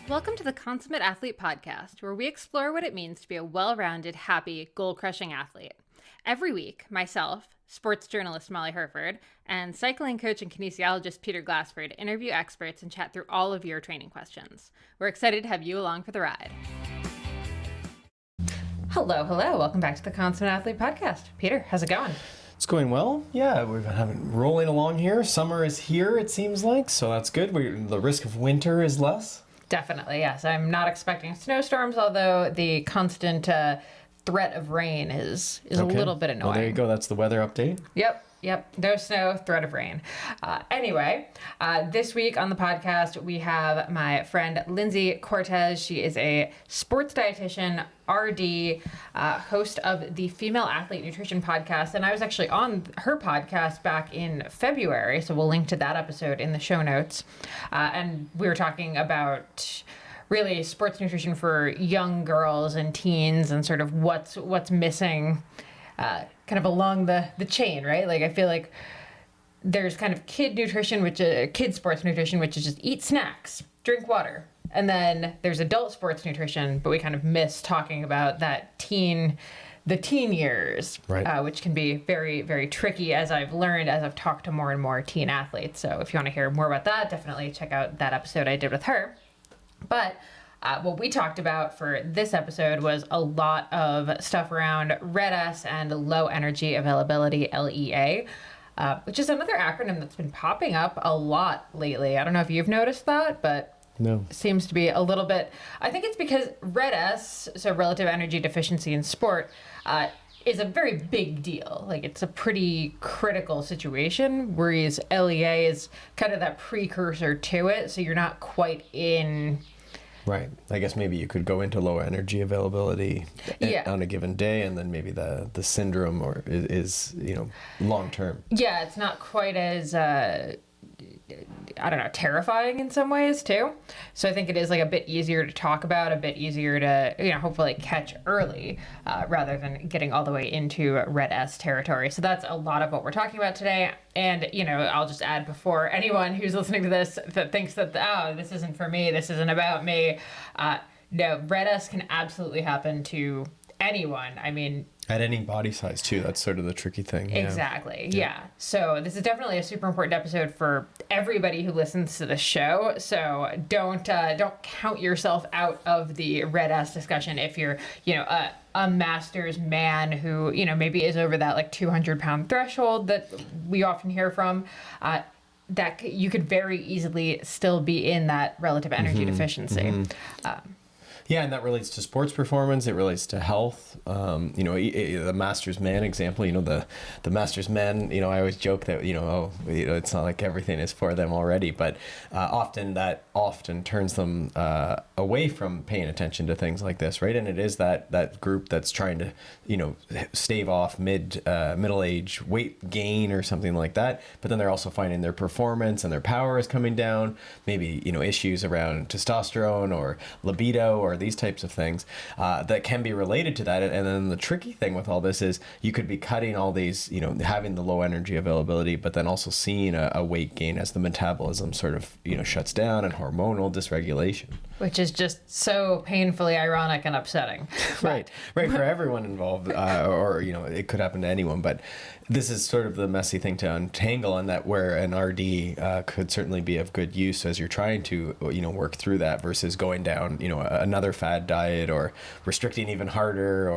Welcome to the Consummate Athlete Podcast, where we explore what it means to be a well-rounded, happy, goal-crushing athlete. Every week, myself, sports journalist Molly Herford, and cycling coach and kinesiologist Peter Glassford interview experts and chat through all of your training questions. We're excited to have you along for the ride. Hello. Welcome back to the Consummate Athlete Podcast. Peter, how's it going? It's going well. Yeah, we've been rolling along here. Summer is here, it seems like, so that's good. The risk of winter is less. Definitely, yes. I'm not expecting snowstorms, although the constant threat of rain is a little bit annoying. Well, there you go. That's the weather update. Yep. No snow, threat of rain. Anyway, this week on the podcast, we have my friend Lindsay Cortes. She is a sports dietitian, RD, host of the Female Athlete Nutrition podcast. And I was actually on her podcast back in February, so we'll link to that episode in the show notes. And we were talking about really sports nutrition for young girls and teens and sort of what's missing kind of along the chain, right? Like, I feel like there's kind of kid nutrition, kid sports nutrition, which is just eat snacks, drink water. And then there's adult sports nutrition, but we kind of miss talking about the teen years, right. Which can be very, very tricky, as I've learned as I've talked to more and more teen athletes. So if you want to hear more about that, definitely check out that episode I did with her. But what we talked about for this episode was a lot of stuff around RED-S and low energy availability, LEA, which is another acronym that's been popping up a lot lately. I don't know if you've noticed that, but no, it seems to be a little bit. I think it's because RED-S, so relative energy deficiency in sport, is a very big deal. Like, it's a pretty critical situation, whereas LEA is kind of that precursor to it, so you're not quite in. Right. I guess maybe you could go into low energy availability on a given day, and then maybe the syndrome is long term. Yeah, it's not quite as terrifying in some ways too. So I think it is like a bit easier to talk about, a bit easier to hopefully catch early, rather than getting all the way into RED-S territory. So that's a lot of what we're talking about today. And I'll just add, before anyone who's listening to this that thinks that this isn't for me, this isn't about me. No, RED-S can absolutely happen to anyone. I mean, at any body size too. That's sort of the tricky thing. Exactly. Yeah. So this is definitely a super important episode for everybody who listens to the show. So don't count yourself out of the RED-S discussion if you're a master's man who maybe is over that like 200-pound threshold that we often hear from. That you could very easily still be in that relative energy deficiency. Mm-hmm. Yeah, and that relates to sports performance. It relates to health. The Masters man example. The Masters men. I always joke that it's not like everything is for them already, but often turns them away from paying attention to things like this, right? And it is that group that's trying to stave off middle age weight gain or something like that. But then they're also finding their performance and their power is coming down. Maybe issues around testosterone or libido or these types of things that can be related to that. And then the tricky thing with all this is you could be cutting all these, having the low energy availability, but then also seeing a weight gain as the metabolism sort of, shuts down, and hormonal dysregulation. Which is just so painfully ironic and upsetting. Right, for everyone involved, or it could happen to anyone, but this is sort of the messy thing to untangle, and that where an RD could certainly be of good use as you're trying to work through that, versus going down another fad diet or restricting even harder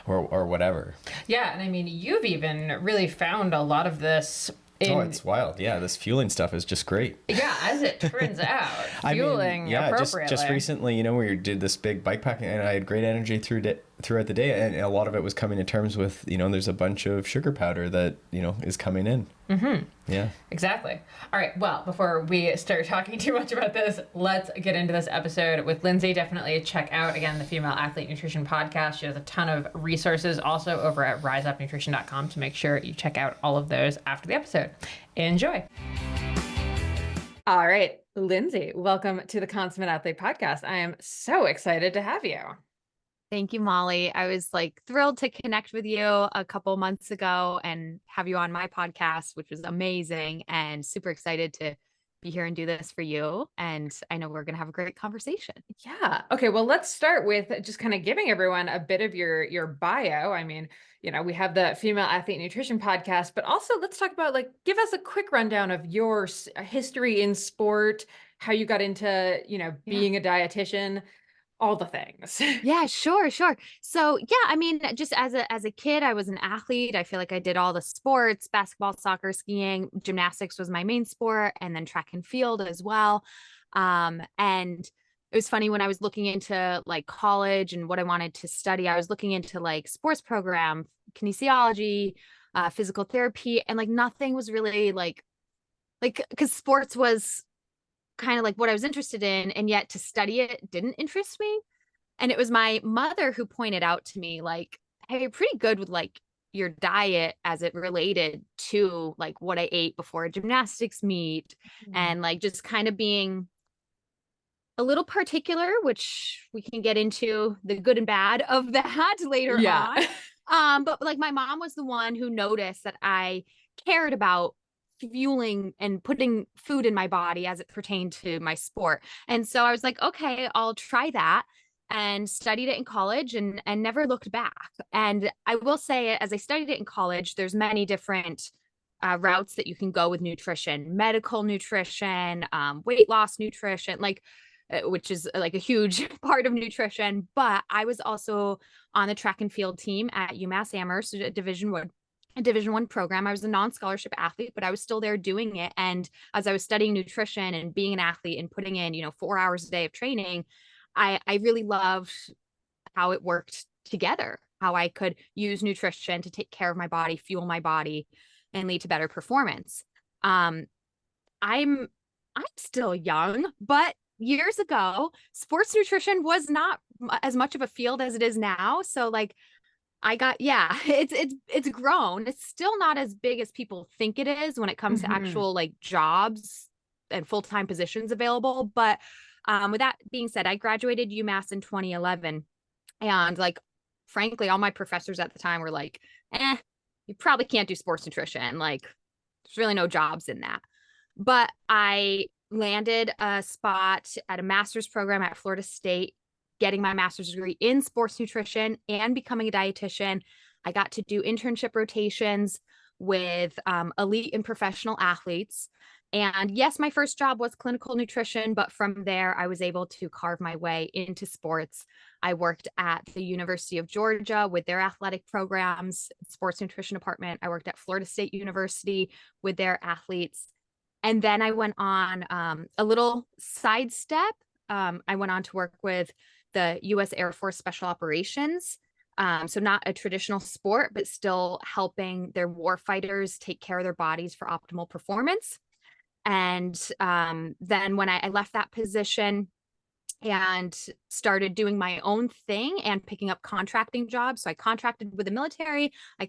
or whatever. Yeah, and I mean, you've even really found a lot of this. It's wild. Yeah, this fueling stuff is just great. Yeah, as it turns out. Fueling appropriately. Just recently, we did this big bike packing, and I had great energy throughout the day, and a lot of it was coming to terms with, there's a bunch of sugar powder that, is coming in. Mm-hmm. Yeah. Exactly. All right. Well, before we start talking too much about this, let's get into this episode with Lindsay. Definitely check out, again, the Female Athlete Nutrition podcast. She has a ton of resources also over at riseupnutrition.com, to make sure you check out all of those after the episode. Enjoy. All right, Lindsay, welcome to the Consummate Athlete podcast. I am so excited to have you. Thank you, Molly. I was thrilled to connect with you a couple months ago and have you on my podcast, which was amazing, and super excited to be here and do this for you. And I know we're going to have a great conversation. Yeah. Okay. Well, let's start with just kind of giving everyone a bit of your bio. I mean, we have the Female Athlete Nutrition podcast, but also let's talk about like give us a quick rundown of your history in sport, how you got into, Yeah. being a dietitian, all the things. Yeah, sure, sure. So yeah, I mean, just as a kid, I was an athlete. I feel like I did all the sports, basketball, soccer, skiing, gymnastics was my main sport, and then track and field as well. And it was funny when I was looking into like college and what I wanted to study, I was looking into like sports program, kinesiology, physical therapy, and like nothing was really like because sports was kind of like what I was interested in, and yet to study it didn't interest me. And it was my mother who pointed out to me, like, hey, you're pretty good with like your diet as it related to like what I ate before a gymnastics meet, Mm. and like just kind of being a little particular, which we can get into the good and bad of that later Yeah. on. But like my mom was the one who noticed that I cared about fueling and putting food in my body as it pertained to my sport. And so I was like, okay, I'll try that, and studied it in college and never looked back. And I will say, as I studied it in college, there's many different routes that you can go with nutrition, medical nutrition, weight loss nutrition, like which is like a huge part of nutrition. But I was also on the track and field team at UMass Amherst, a Division I program. I was a non-scholarship athlete, but I was still there doing it. And as I was studying nutrition and being an athlete and putting in, 4 hours a day of training, I really loved how it worked together, how I could use nutrition to take care of my body, fuel my body, and lead to better performance. Um, I'm I'm still young, but years ago, sports nutrition was not as much of a field as it is now. So like yeah, it's grown. It's still not as big as people think it is when it comes to Mhm. actual like jobs and full-time positions available. But with that being said, I graduated UMass in 2011, and like frankly, all my professors at the time were like, you probably can't do sports nutrition. Like there's really no jobs in that. But I landed a spot at a master's program at Florida State, getting my master's degree in sports nutrition and becoming a dietitian. I got to do internship rotations with elite and professional athletes. And yes, my first job was clinical nutrition, but from there, I was able to carve my way into sports. I worked at the University of Georgia with their athletic programs, sports nutrition department. I worked at Florida State University with their athletes. And then I went on a little sidestep. I went on to work with the U.S. Air Force Special Operations. So not a traditional sport, but still helping their war fighters take care of their bodies for optimal performance. And then when I left that position and started doing my own thing and picking up contracting jobs. So I contracted with the military. I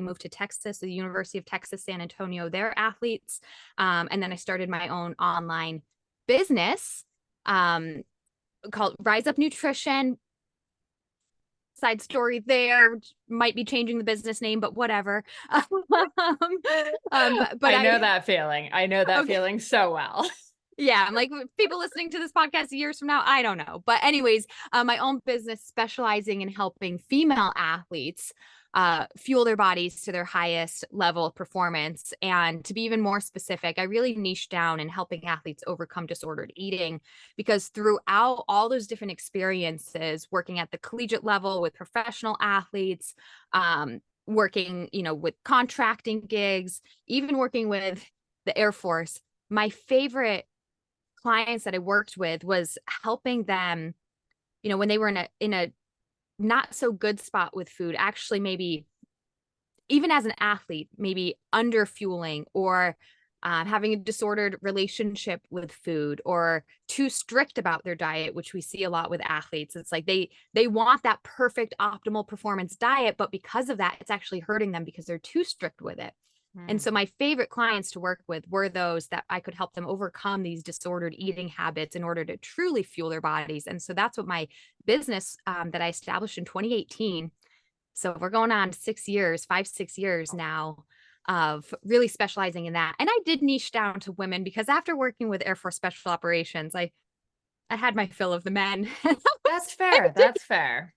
moved to Texas, the University of Texas, San Antonio, their athletes. And then I started my own online business called Rise Up Nutrition. Side story there, might be changing the business name, but whatever. But I know that feeling. I know that Okay. feeling so well. Yeah, I'm like people listening to this podcast years from now, I don't know. But anyways, my own business specializing in helping female athletes fuel their bodies to their highest level of performance. And to be even more specific, I really niche down in helping athletes overcome disordered eating, because throughout all those different experiences, working at the collegiate level with professional athletes, working, with contracting gigs, even working with the Air Force, my favorite clients that I worked with was helping them, when they were in a not so good spot with food, actually maybe even as an athlete, maybe under fueling or having a disordered relationship with food or too strict about their diet, which we see a lot with athletes. It's like they want that perfect optimal performance diet, but because of that, it's actually hurting them because they're too strict with it. And so my favorite clients to work with were those that I could help them overcome these disordered eating habits in order to truly fuel their bodies. And so that's what my business that I established in 2018. So we're going on 6 years, 5, 6 years now. of really specializing in that. And I did niche down to women because after working with Air Force Special Operations, I had my fill of the men. That's fair. That's fair.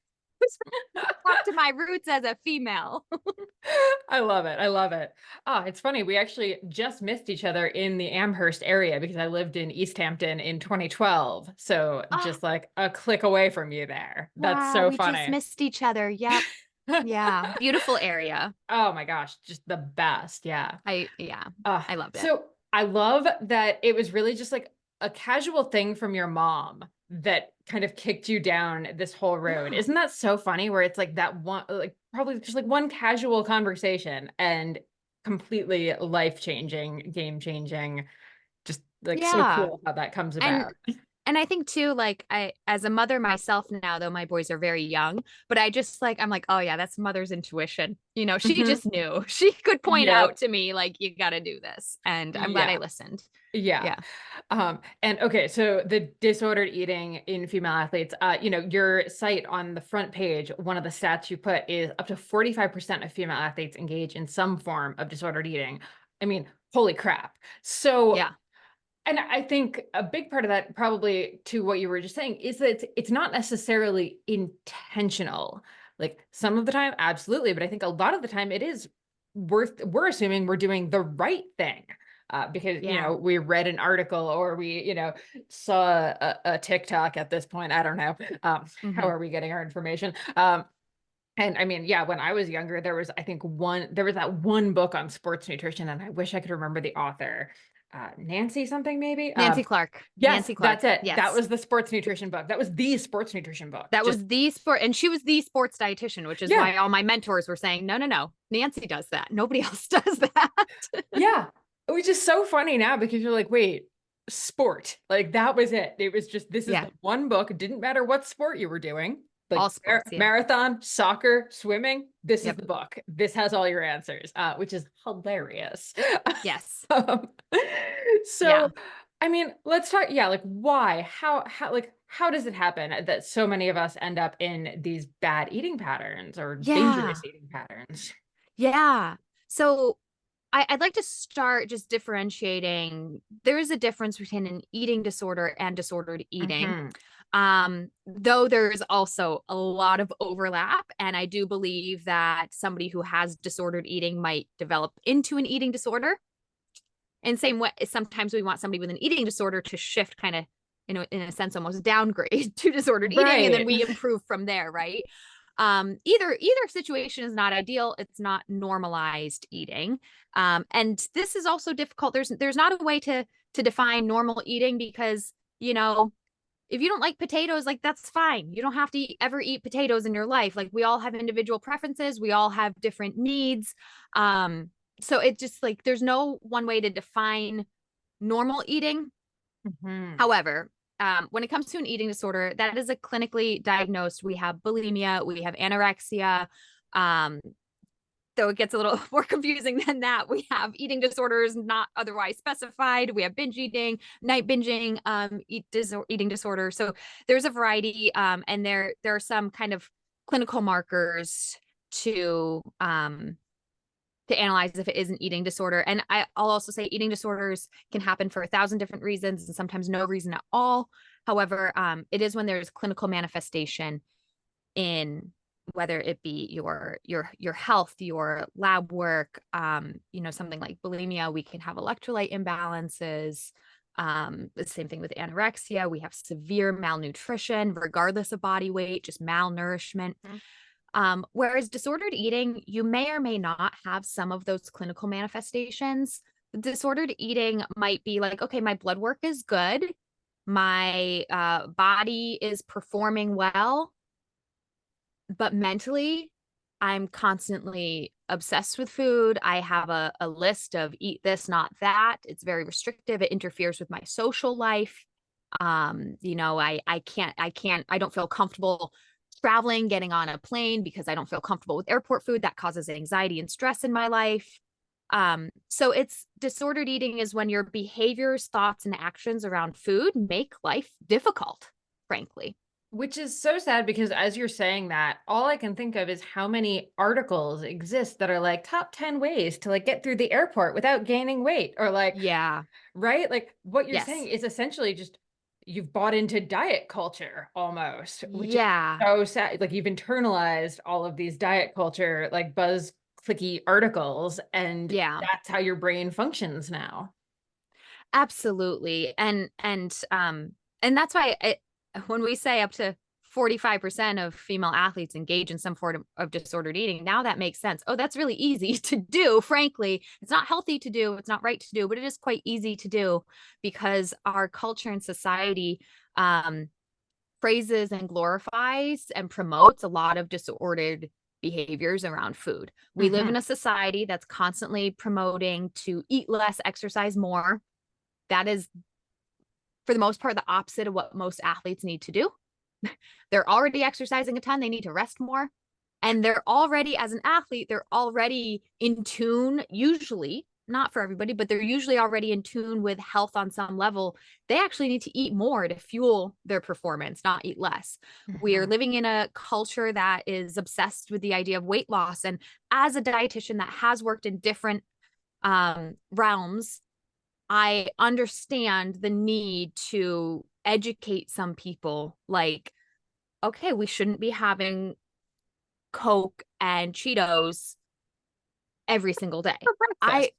Back to my roots as a female. I love it. I love it. Oh, it's funny. We actually just missed each other in the Amherst area because I lived in East Hampton in 2012. So just like a click away from you there. That's Wow, so we just funny. missed each other. Yep. Yeah. Beautiful area. Oh my gosh, just the best. Yeah. Yeah, Uh, I loved it. so I love that it was really just like a casual thing from your mom that kind of kicked you down this whole road. Isn't that so funny where it's like that one, like probably just like one casual conversation and completely life-changing, game-changing, just like so Yeah. cool how that comes And about. and I think too, like as a mother myself now, though my boys are very young, but I just like, I'm like, oh yeah, that's mother's intuition. You know, she Mhm. just knew. She could point Yep. out to me, like, you got to do this. And I'm glad I Yeah. listened. Yeah. Yeah. And okay, so the disordered eating in female athletes, your site on the front page, one of the stats you put is up to 45% of female athletes engage in some form of disordered eating. I mean, holy crap. So, Yeah. and I think a big part of that, probably to what you were just saying, is that it's not necessarily intentional. Like some of the time, absolutely, but I think a lot of the time it is we're assuming we're doing the right thing. Because Yeah. we read an article or we saw a TikTok at this point. I don't know. How Hmm. are we getting our information? And I mean, yeah, when I was younger, there was, I think, there was that one book on sports nutrition, and I wish I could remember the author. Nancy something maybe. Nancy Clark. Yes, Nancy that's Clark. it. That Yes. was the sports nutrition book. That was the sports nutrition book. That Just was the sport. And she was the sports dietitian, which is yeah, why all my mentors were saying, no, no, no. Nancy does that. Nobody else does that. yeah. Which is so funny now because you're like, wait, sport. Like that was it. It was just this is Yeah. the one book. It didn't matter what sport you were doing. Like All sports. Yeah. marathon, soccer, swimming. This is Yep. the book. This has all your answers, which is hilarious. Yes. Um, Yeah. so, I mean, let's talk. Yeah, like why? How does it happen that so many of us end up in these bad eating patterns or Yeah. dangerous eating patterns? Yeah. So I'd like to start just differentiating. There is a difference between an eating disorder and disordered eating. Hmm. Though there's also a lot of overlap. And I do believe that somebody who has disordered eating might develop into an eating disorder. And same way, sometimes we want somebody with an eating disorder to shift kind of, in a sense, almost downgrade to disordered eating, and then Right. we improve from there, right? Either situation is not ideal. It's not normalized eating. And this is also difficult. There's not a way to define normal eating because, if you don't like potatoes, like that's fine. You don't have to ever eat potatoes in your life. Like we all have individual preferences. We all have different needs. So it just like there's no one way to define normal eating. Mhm. However, when it comes to an eating disorder, that is a clinically diagnosed. We have bulimia, we have anorexia. Though it gets a little more confusing than that, we have eating disorders not otherwise specified. We have binge eating, night binging, eating disorder. So there's a variety, and there are some kind of clinical markers to analyze if it is an eating disorder. And I'll also say eating disorders can happen for 1,000 different reasons and sometimes no reason at all. However, it is when there's clinical manifestation in whether it be your health, your lab work, something like bulimia, we can have electrolyte imbalances. The same thing with anorexia. We have severe malnutrition, regardless of body weight, just malnourishment. Whereas disordered eating, you may or may not have some of those clinical manifestations. Disordered eating might be like, okay, my blood work is good. My body is performing well, but mentally, I'm constantly obsessed with food. I have a list of eat this, not that. It's very restrictive. It interferes with my social life. I don't feel comfortable traveling, getting on a plane because I don't feel comfortable with airport food. That causes anxiety and stress in my life. So it's disordered eating is when your behaviors, thoughts, and actions around food make life difficult, frankly. Which is so sad because as you're saying that, all I can think of is how many articles exist that are like top 10 ways to like get through the airport without gaining weight or like, Yeah. right? Like what you're saying Yes. is essentially just you've bought into diet culture almost, which is Yeah. so sad. Like you've internalized all of these diet culture, like buzz clicky articles, and Yeah. that's how your brain functions now. Absolutely. And that's why when we say up to 45% of female athletes engage in some form of disordered eating, now that makes sense. Oh, that's really easy to do, frankly. It's not healthy to do, it's not right to do, but it is quite easy to do because our culture and society um praises and glorifies and promotes a lot of disordered behaviors around food. We live Mhm. in a society that's constantly promoting to eat less, exercise more. That is, for the most part, the opposite of what most athletes need to do. They're already exercising a ton, they need to rest more. And they're already, as an athlete, they're already in tune, usually, not for everybody, but they're usually already in tune with health on some level. They actually need to eat more to fuel their performance, not eat less. We're Mhm. living in a culture that is obsessed with the idea of weight loss. And as a dietitian that has worked in different realms, I understand the need to educate some people like, okay, we shouldn't be having Coke and Cheetos every single day. For I breakfast.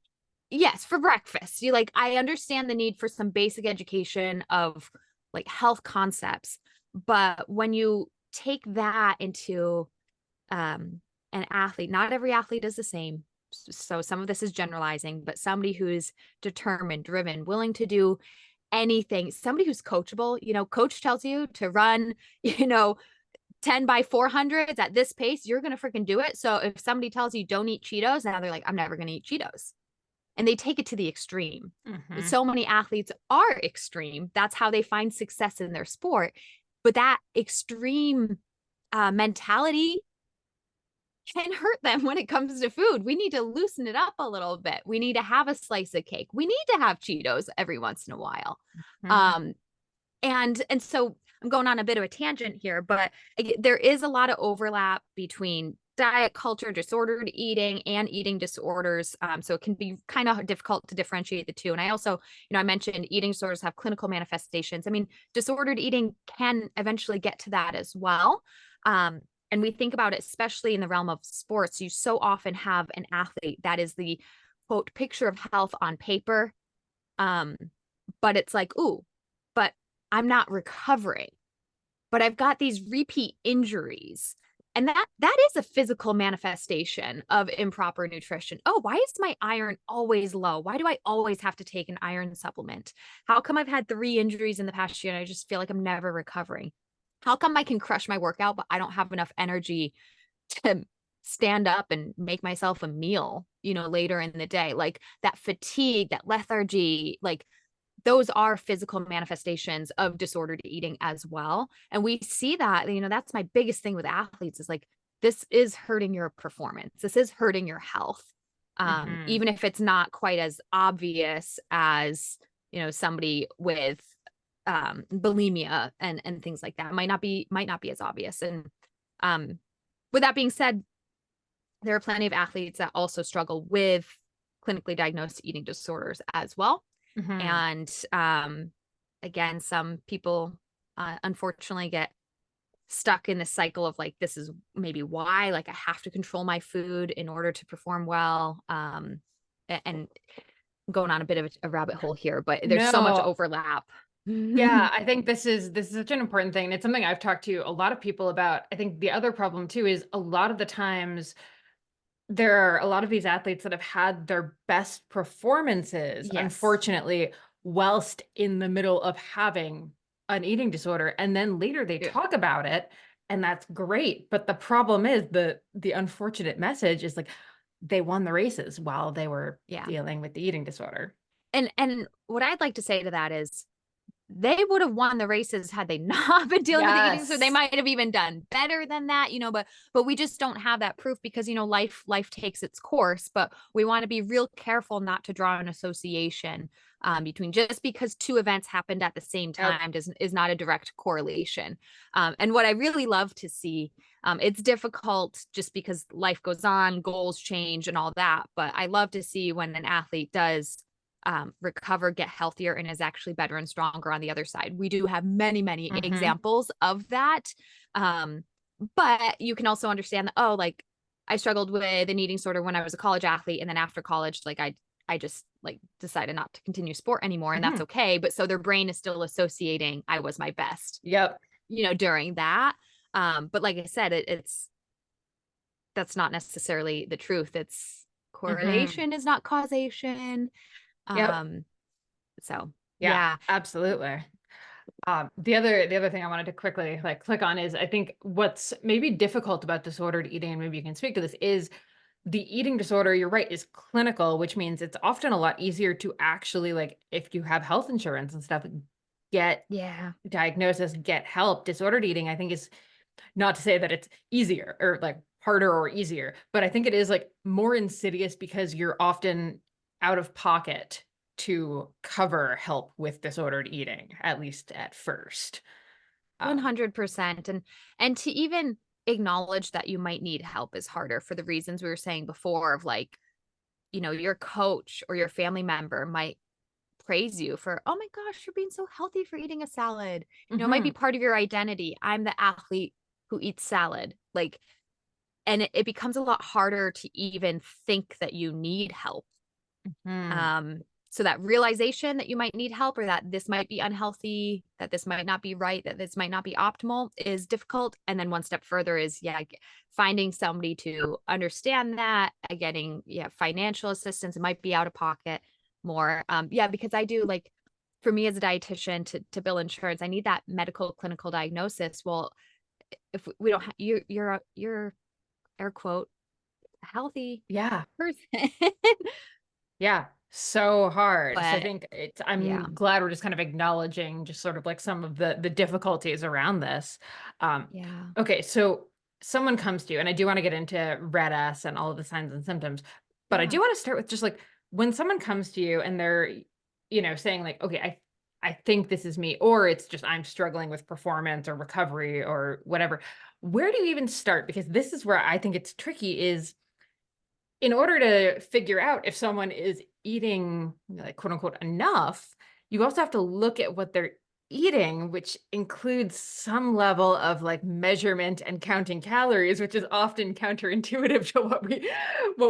Yes, for breakfast. You like I understand the need for some basic education of like health concepts, but when you take that into an athlete, not every athlete is the same. So some of this is generalizing, but somebody who's determined, driven, willing to do anything, somebody who's coachable, coach tells you to run, you know, 10 by 400s at this pace, you're going to freaking do it. So if somebody tells you don't eat Cheetos, now they're like, I'm never going to eat Cheetos. And they take it to the extreme. Mhm. So many athletes are extreme. That's how they find success in their sport. But that extreme mentality can hurt them when it comes to food. We need to loosen it up a little bit. We need to have a slice of cake. We need to have Cheetos every once in a while. Mhm. Um, and so I'm going on a bit of a tangent here, but there is a lot of overlap between diet culture, disordered eating, and eating disorders. So it can be kind of difficult to differentiate the two. And I also, I mentioned eating disorders have clinical manifestations. I mean, disordered eating can eventually get to that as well. Um, and we think about it, especially in the realm of sports, you so often have an athlete that is the quote picture of health on paper. Um, but it's like, ooh, but I'm not recovering, but I've got these repeat injuries. And that is a physical manifestation of improper nutrition. Oh, why is my iron always low? Why do I always have to take an iron supplement? How come I've had 3 injuries in the past year and I just feel like I'm never recovering? How come I can crush my workout, but I don't have enough energy to stand up and make myself a meal, later in the day? Like that fatigue, that lethargy, like those are physical manifestations of disordered eating as well. And we see that, that's my biggest thing with athletes is like, this is hurting your performance. This is hurting your health. Mhm. Even if it's not quite as obvious as, somebody with bulimia and things like that. Might not be as obvious. And um, with that being said, there are plenty of athletes that also struggle with clinically diagnosed eating disorders as well. Mhm. And again, some people unfortunately get stuck in this cycle of like, this is maybe why, like, I have to control my food in order to perform well. And going on a bit of a rabbit hole here, but there's so much No, overlap. yeah, I think this is such an important thing. And it's something I've talked to a lot of people about. I think the other problem too is a lot of the times there are a lot of these athletes that have had their best performances, Yes. unfortunately, whilst in the middle of having an eating disorder. And then later they Yeah. talk about it, and that's great. But the problem is the unfortunate message is like they won the races while they were Yeah. dealing with the eating disorder. And what I'd like to say to that is they would have won the races had they not been dealing with the eating. So they Yes. might have even done better than that, but we just don't have that proof because, life takes its course, but we want to be real careful not to draw an association between, just because two events happened at the same time is not a direct correlation. And what I really love to see, it's difficult just because life goes on, goals change and all that. But I love to see when an athlete does recover, get healthier, and is actually better and stronger on the other side. We do have many, many examples of that. But you can also understand that, oh, like I struggled with an eating disorder when I was a college athlete. And then after college, like I just like decided not to continue sport anymore, and that's okay. But so their brain is still associating I was my best, during that. But like I said, that's not necessarily the truth. It's correlation is not causation. So yeah, absolutely. The other thing I wanted to quickly click on is, I think what's maybe difficult about disordered eating, and maybe you can speak to this, is the eating disorder, you're right, is clinical, which means it's often a lot easier to actually, like, if you have health insurance and stuff, get diagnosis, get help. Disordered eating, I think, is not to say that it's easier or like harder or easier, but I think it is like more insidious because you're often out of pocket to cover help with disordered eating, at least at first. 100%. And to even acknowledge that you might need help is harder for the reasons we were saying before, of like, your coach or your family member might praise you for, oh my gosh, you're being so healthy for eating a salad. It might be part of your identity. I'm the athlete who eats salad. Like, and it becomes a lot harder to even think that you need help. So that realization that you might need help, or that this might be unhealthy, that this might not be right, that this might not be optimal, is difficult. And then one step further is, finding somebody to understand that, getting financial assistance. It might be out of pocket more. Because I do, like, for me as a dietitian to bill insurance, I need that medical clinical diagnosis. Well, if we don't have, you're air quote healthy person. So hard. But, so I think I'm glad we're just kind of acknowledging just sort of like some of the difficulties around this. Okay, so someone comes to you, and I do want to get into RED-S and all of the signs and symptoms, but I do want to start with just like, when someone comes to you and they're, saying like, okay, I think this is me, or it's just I'm struggling with performance or recovery or whatever. Where do you even start? Because this is where I think it's tricky, is in order to figure out if someone is eating, like, quote unquote, enough, you also have to look at what they're eating, which includes some level of like measurement and counting calories, which is often counterintuitive to what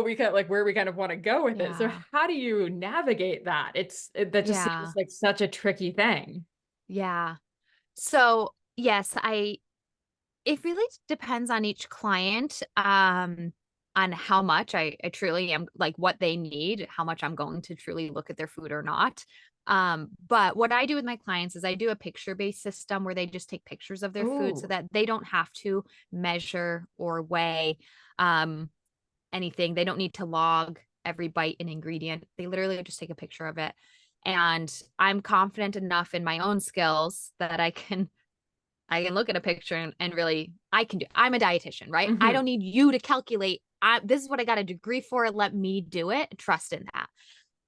we kind of like, where we kind of want to go with it. So how do you navigate that? That just seems like such a tricky thing. So yes, it really depends on each client. On how much I truly am, like, what they need, how much I'm going to truly look at their food or not. But what I do with my clients is I do a picture-based system where they just take pictures of their food, so that they don't have to measure or weigh anything. They don't need to log every bite and ingredient. They literally just take a picture of it. And I'm confident enough in my own skills that I can look at a picture and really, I'm a dietitian, right? I don't need you to calculate. This is what I got a degree for. Let me do it. Trust in that.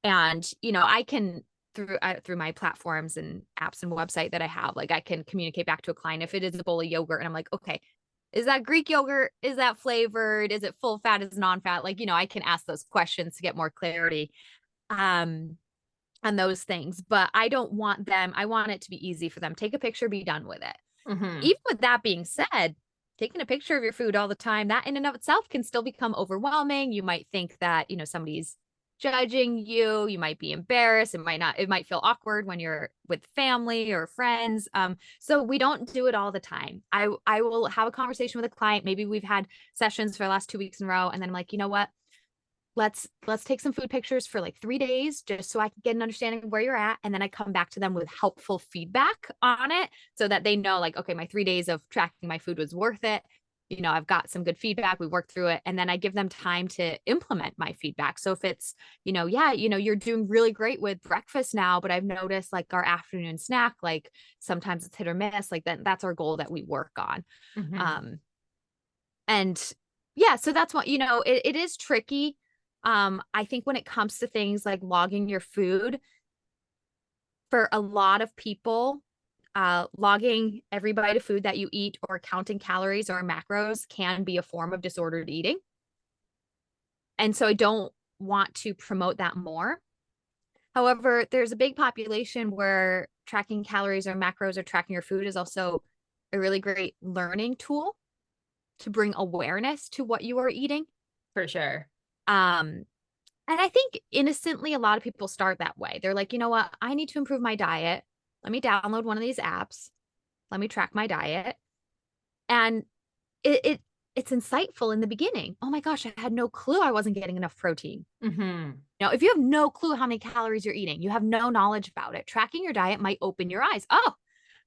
And, I can, through my platforms and apps and website that I have, like, I can communicate back to a client if it is a bowl of yogurt and I'm like, okay, is that Greek yogurt? Is that flavored? Is it full fat? Is it non-fat? Like, I can ask those questions to get more clarity on those things. But I don't want them, I want it to be easy for them. Take a picture, be done with it. Even with that being said, taking a picture of your food all the time, that in and of itself can still become overwhelming. You might think that, somebody's judging you. You might be embarrassed. It might feel awkward when you're with family or friends. So we don't do it all the time. I will have a conversation with a client. Maybe we've had sessions for the last 2 weeks in a row. And then I'm like, you know what? Let's take some food pictures for like 3 days, just so I can get an understanding of where you're at. And then I come back to them with helpful feedback on it, so that they know, like, okay, my 3 days of tracking my food was worth it. I've got some good feedback. We worked through it. And then I give them time to implement my feedback. So if it's, you're doing really great with breakfast now, but I've noticed, like, our afternoon snack, like, sometimes it's hit or miss, like, that's our goal that we work on. And so that's what, it is tricky. I think when it comes to things like logging your food, for a lot of people, logging every bite of food that you eat or counting calories or macros can be a form of disordered eating. And so I don't want to promote that more. However, there's a big population where tracking calories or macros or tracking your food is also a really great learning tool to bring awareness to what you are eating. For sure. And I think innocently, a lot of people start that way. They're like, you know what? I need to improve my diet. Let me download one of these apps. Let me track my diet. And it's insightful in the beginning. Oh my gosh, I had no clue I wasn't getting enough protein. Now, if you have no clue how many calories you're eating, you have no knowledge about it, tracking your diet might open your eyes. Oh,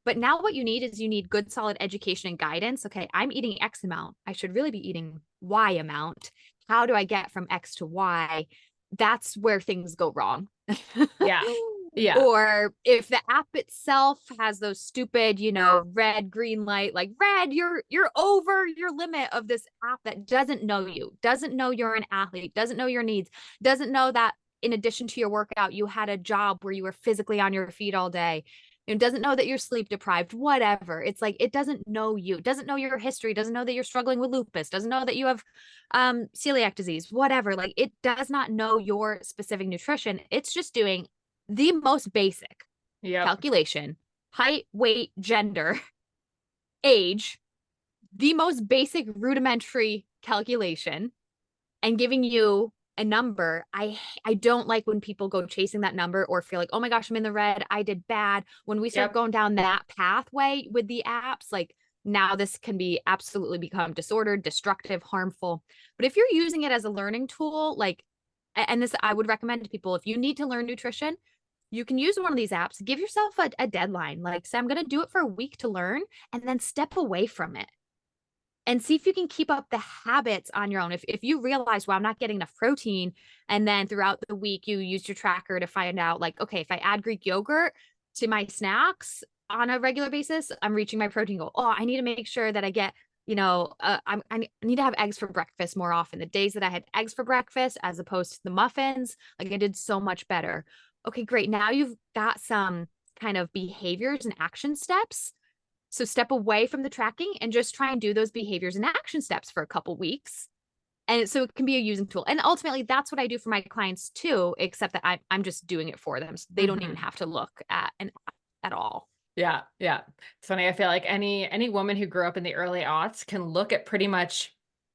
but now what you need is you need good, solid education and guidance. Okay, I'm eating X amount. I should really be eating Y amount. How do I get from X to Y? That's where things go wrong. Yeah. Yeah. Or if the app itself has those stupid, red, green light, like red, you're over your limit of this app that doesn't know you, doesn't know you're an athlete, doesn't know your needs, doesn't know that in addition to your workout, you had a job where you were physically on your feet all day. It doesn't know that you're sleep deprived, whatever. It's like, it doesn't know you, doesn't know your history, doesn't know that you're struggling with lupus, doesn't know that you have celiac disease, whatever. Like, it does not know your specific nutrition. It's just doing the most basic calculation, height, weight, gender, age, the most basic rudimentary calculation, and giving you a number. I don't like when people go chasing that number or feel like, oh my gosh, I'm in the red, I did bad. When we start going down that pathway with the apps, like, now this can be absolutely become disordered, destructive, harmful. But if you're using it as a learning tool, like, and this I would recommend to people, if you need to learn nutrition, you can use one of these apps, give yourself a deadline. Like, say, I'm going to do it for a week to learn, and then step away from it and see if you can keep up the habits on your own. If you realize, well, I'm not getting enough protein, and then throughout the week you use your tracker to find out, like, okay, if I add Greek yogurt to my snacks on a regular basis, I'm reaching my protein goal. Oh, I need to make sure that I get, I need to have eggs for breakfast more often. The days that I had eggs for breakfast as opposed to the muffins, like, I did so much better. Okay, great. Now you've got some kind of behaviors and action steps. So step away from the tracking and just try and do those behaviors and action steps for a couple weeks. And so it can be a using tool. And ultimately, that's what I do for my clients too, except that I'm just doing it for them. So they don't even have to look at an app at all. Yeah. Yeah. It's funny. I feel like any woman who grew up in the early aughts can look at pretty much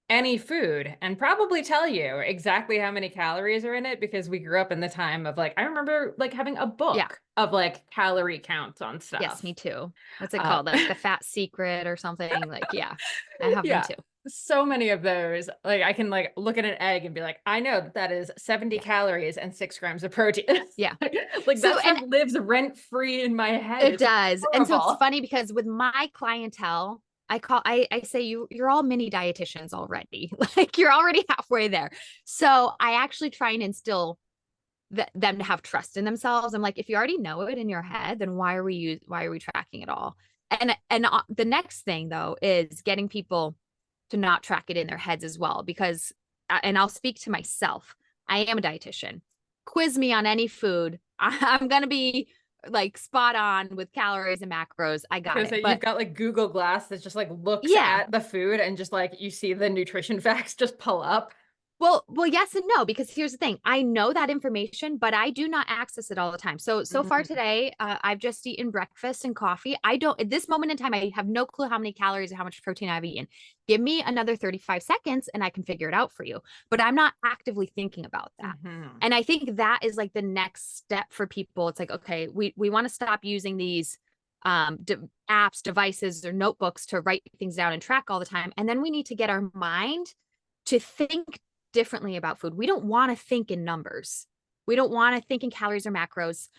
any food and probably tell you exactly how many calories are in it, because we grew up in the time of, like, I remember, like, having a book of, like, calorie counts on stuff. Yes, me too. What's it called? Like the Fat Secret or something. Like, yeah, I have them too. So many of those. Like, I can, like, look at an egg and be like, I know that is 70 calories and 6 grams of protein. Yeah. Like, that stuff lives rent free in my head. It does. And so it's funny because with my clientele, I say you're all mini dietitians already. Like, you're already halfway there. So I actually try and instill them to have trust in themselves. I'm like, if you already know it in your head, then why are we tracking it all? And the next thing though is getting people to not track it in their heads as well, because, and I'll speak to myself, I am a dietitian. Quiz me on any food, I'm going to be like spot on with calories and macros. I got it. But you've got, like, Google Glass that just, like, looks at the food and just, like, you see the nutrition facts just pull up. Well, yes and no, because here's the thing. I know that information, but I do not access it all the time. So far today, I've just eaten breakfast and coffee. At this moment in time, I have no clue how many calories or how much protein I've eaten. Give me another 35 seconds and I can figure it out for you. But I'm not actively thinking about that. And I think that is, like, the next step for people. It's like, okay, we want to stop using these apps, devices, or notebooks to write things down and track all the time. And then we need to get our mind to think differently about food. We don't want to think in numbers. We don't want to think in calories or macros.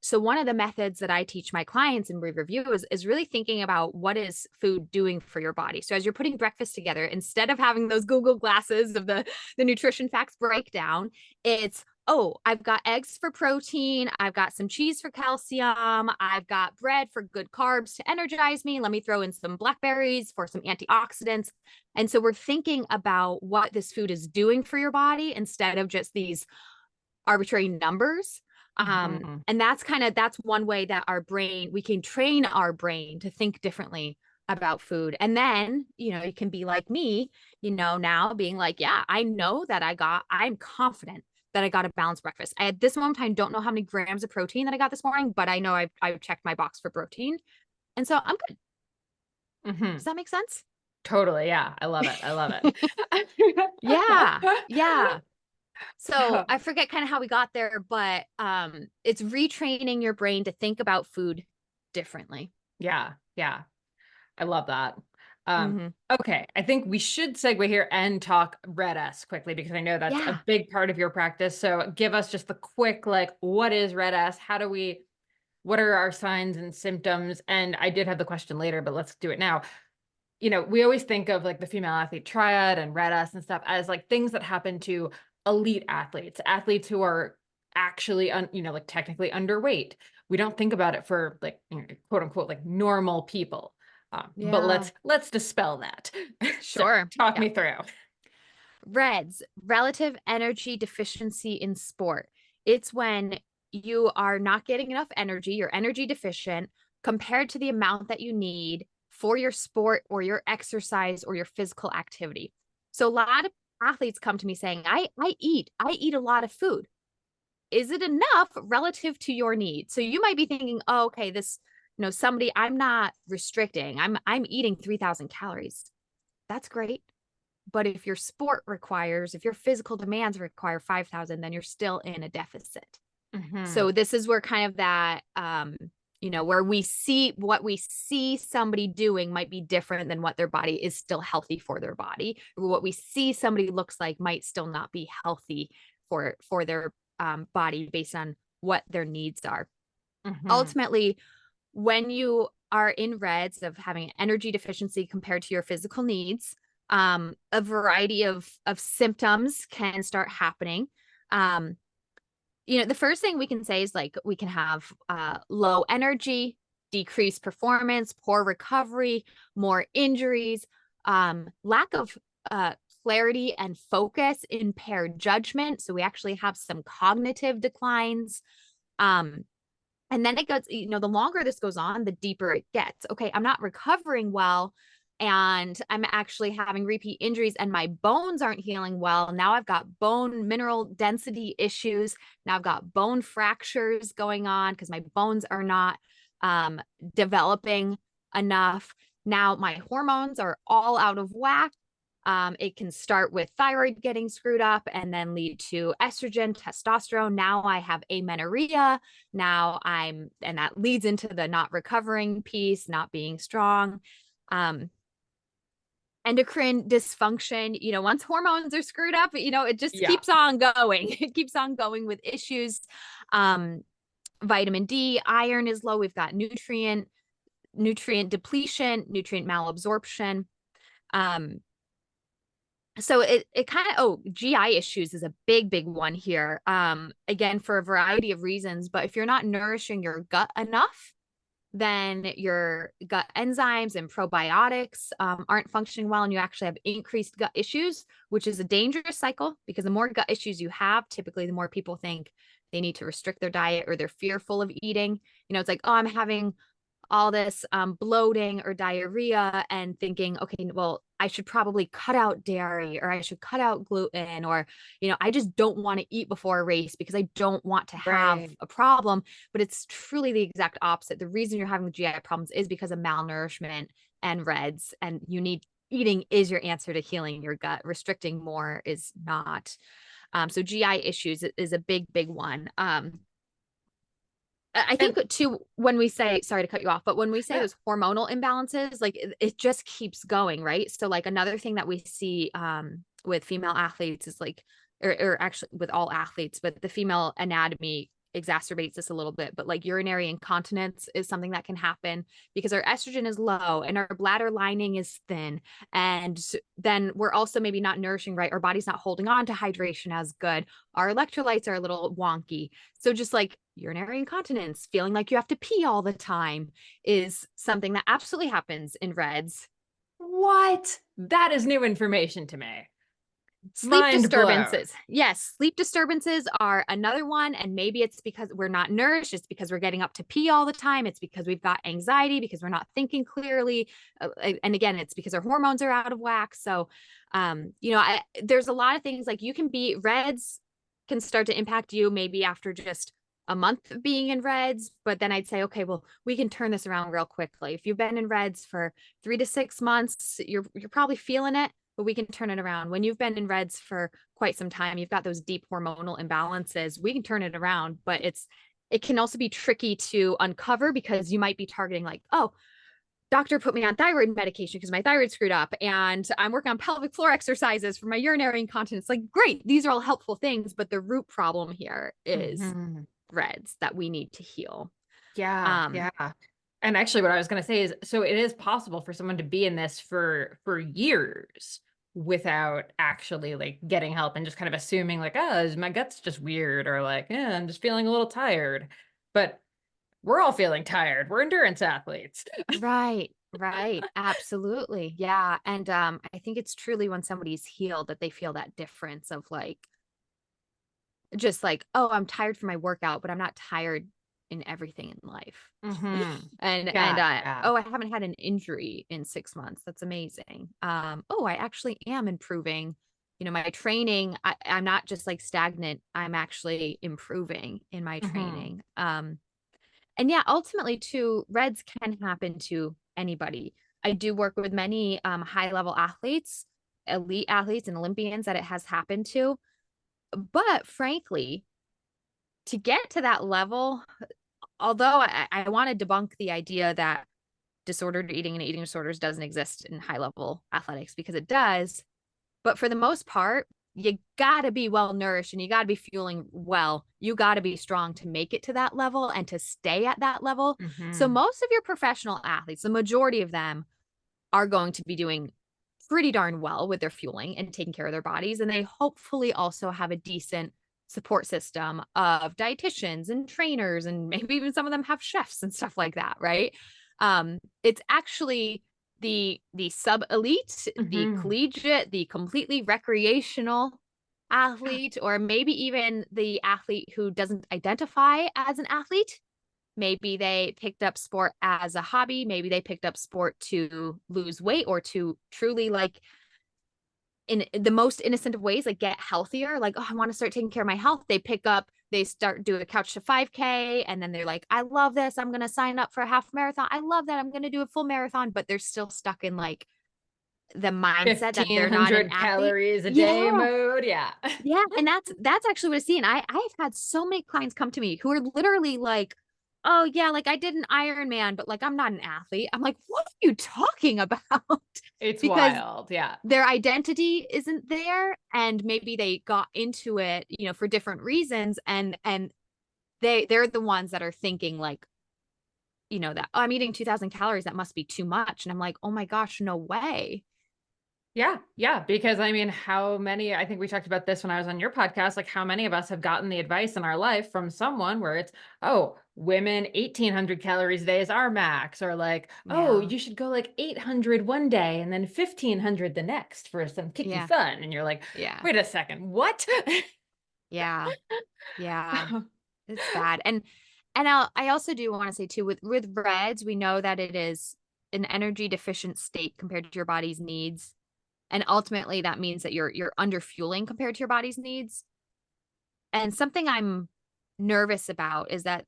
So one of the methods that I teach my clients in review is really thinking about what is food doing for your body. So as you're putting breakfast together, instead of having those Google glasses of the nutrition facts breakdown, it's, oh, I've got eggs for protein. I've got some cheese for calcium. I've got bread for good carbs to energize me. Let me throw in some blackberries for some antioxidants. And so we're thinking about what this food is doing for your body instead of just these arbitrary numbers. Mhm. And that's one way that we can train our brain to think differently about food. And then, you can be like me, now being like, yeah, I know that I'm confident that I got a balanced breakfast. At this moment in time, don't know how many grams of protein that I got this morning, but I know I've checked my box for protein. And so I'm good. Mhm. Does that make sense? Totally. Yeah. I love it. I love it. Yeah. Yeah. So I forget kind of how we got there, but it's retraining your brain to think about food differently. Yeah. Yeah. I love that. Um, Hmm. okay. I think we should segue here and talk red S quickly because I know that's a Yeah. big part of your practice. So give us just the quick, like, what is red S? What are our signs and symptoms? And I did have the question later, but let's do it now. We always think of like the female athlete triad and red S and stuff as like things that happen to elite athletes who are actually, like technically underweight. We don't think about it for like, quote unquote, like normal people. But Yeah. let's dispel that. So Sure. talk Yeah. me through. Reds, relative energy deficiency in sport. It's when you are not getting enough energy, you're energy deficient compared to the amount that you need for your sport or your exercise or your physical activity. So a lot of athletes come to me saying, I eat a lot of food. Is it enough relative to your needs? So you might be thinking, oh, okay, somebody, I'm not restricting. I'm eating 3,000 calories. That's great. But if if your physical demands require 5,000, then you're still in a deficit. Mhm. So this is where kind of that, where what we see somebody doing might be different than what their body is still healthy for their body. Or what we see somebody looks like might still not be healthy for their body based on what their needs are. Mhm. Ultimately, when you are in reds of having energy deficiency compared to your physical needs, a variety of symptoms can start happening. Um, the first thing we can say is like we can have low energy, decreased performance, poor recovery, more injuries, lack of clarity and focus, impaired judgment. So we actually have some cognitive declines. Um, and then it goes, the longer this goes on, the deeper it gets. Okay, I'm not recovering well, and I'm actually having repeat injuries, and my bones aren't healing well. Now I've got bone mineral density issues. Now I've got bone fractures going on because my bones are not developing enough. Now my hormones are all out of whack. It can start with thyroid getting screwed up and then lead to estrogen, testosterone. Now I have amenorrhea. And that leads into the not recovering piece, not being strong. Endocrine dysfunction, once hormones are screwed up, it just Yeah. keeps on going. It keeps on going with issues. Vitamin D, iron is low. We've got nutrient depletion, nutrient malabsorption. So it kind of GI issues is a big one here. Again, for a variety of reasons, but if you're not nourishing your gut enough, then your gut enzymes and probiotics aren't functioning well, and you actually have increased gut issues, which is a dangerous cycle because the more gut issues you have, typically the more people think they need to restrict their diet or they're fearful of eating. It's like, oh, I'm having all this bloating or diarrhea and thinking, okay, well, I should probably cut out dairy or I should cut out gluten or, I just don't want to eat before a race because I don't want to have Right. a problem. But it's truly the exact opposite. The reason you're having GI problems is because of malnourishment and reds, and eating is your answer to healing your gut. Restricting more is not. So GI issues is a big one. I And think too, when we say, sorry to cut you off, but when we say yeah. those hormonal imbalances, like it just keeps going, right? So like another thing that we see with female athletes is like, or actually with all athletes, but the female anatomy exacerbates this a little bit, but like urinary incontinence is something that can happen because our estrogen is low and our bladder lining is thin. And then we're also maybe not nourishing right. Our body's not holding on to hydration as good. Our electrolytes are a little wonky. So just like urinary incontinence, feeling like you have to pee all the time is something that absolutely happens in reds. What? That is new information to me. Sleep Mind blown. disturbances. Yes, sleep disturbances are another one. And maybe it's because we're not nourished. It's because we're getting up to pee all the time. It's because we've got anxiety, because we're not thinking clearly. And again, it's because our hormones are out of whack. So, there's a lot of things like reds can start to impact you maybe after just a month of being in reds. But then I'd say, okay, well, we can turn this around real quickly. If you've been in reds for 3 to 6 months, you're probably feeling it, but we can turn it around. When you've been in reds for quite some time, you've got those deep hormonal imbalances, we can turn it around, but it can also be tricky to uncover because you might be targeting like, oh, doctor put me on thyroid medication because my thyroid screwed up and I'm working on pelvic floor exercises for my urinary incontinence. Like, great, these are all helpful things, but the root problem here is reds that we need to heal. Yeah. And actually what I was going to say is, so it is possible for someone to be in this for years without actually like getting help and just kind of assuming like, oh, my gut's just weird, or like, yeah, I'm just feeling a little tired. But we're all feeling tired. We're endurance athletes. Right. Absolutely. Yeah. And I think it's truly when somebody's healed that they feel that difference of like, just like, oh, I'm tired from my workout, but I'm not tired in everything in life. Yeah. Oh, I haven't had an injury in 6 months. That's amazing. Oh, I actually am improving. My training, I'm not just like stagnant. I'm actually improving in my training. And yeah, ultimately too, reds can happen to anybody. I do work with many high level athletes, elite athletes and Olympians that it has happened to. But frankly, to get to that level, although I want to debunk the idea that disordered eating and eating disorders doesn't exist in high level athletics, because it does. But for the most part, you got to be well nourished and you got to be fueling well. You got to be strong to make it to that level and to stay at that level. So most of your professional athletes, the majority of them, are going to be doing pretty darn well with their fueling and taking care of their bodies. And they hopefully also have a decent support system of dietitians and trainers, and maybe even some of them have chefs and stuff like that, right? It's actually the sub elite, the collegiate, the completely recreational athlete, or maybe even the athlete who doesn't identify as an athlete. Maybe they picked up sport as a hobby. Maybe they picked up sport to lose weight or to truly, like, in the most innocent of ways, like get healthier. Like, oh, I want to start taking care of my health. They start doing a couch to 5K. And then they're like, I love this. I'm going to sign up for a half marathon. I love that. I'm going to do a full marathon. But they're still stuck in like the mindset that they're not an 1,500 athlete. calories a day mode. Yeah. Yeah. And that's actually what I've seen. I've had so many clients come to me who are literally like, oh yeah, like I did an Ironman, but like I'm not an athlete. I'm like, what are you talking about? It's because wild. Yeah. their identity isn't there, and maybe they got into it, for different reasons, and they're the ones that are thinking like, that, oh, I'm eating 2,000 calories, that must be too much. And I'm like, oh my gosh, no way. Yeah. Because I mean, I think we talked about this when I was on your podcast, like how many of us have gotten the advice in our life from someone where it's, oh, women, 1,800 calories a day is our max, or like, oh, you should go like 800 one day and then 1,500 the next for some kicky fun. And you're like, wait a second, what? Yeah. It's bad. And I also do want to say too, with reds, we know that it is an energy deficient state compared to your body's needs. And ultimately that means that you're under fueling compared to your body's needs. And something I'm nervous about is that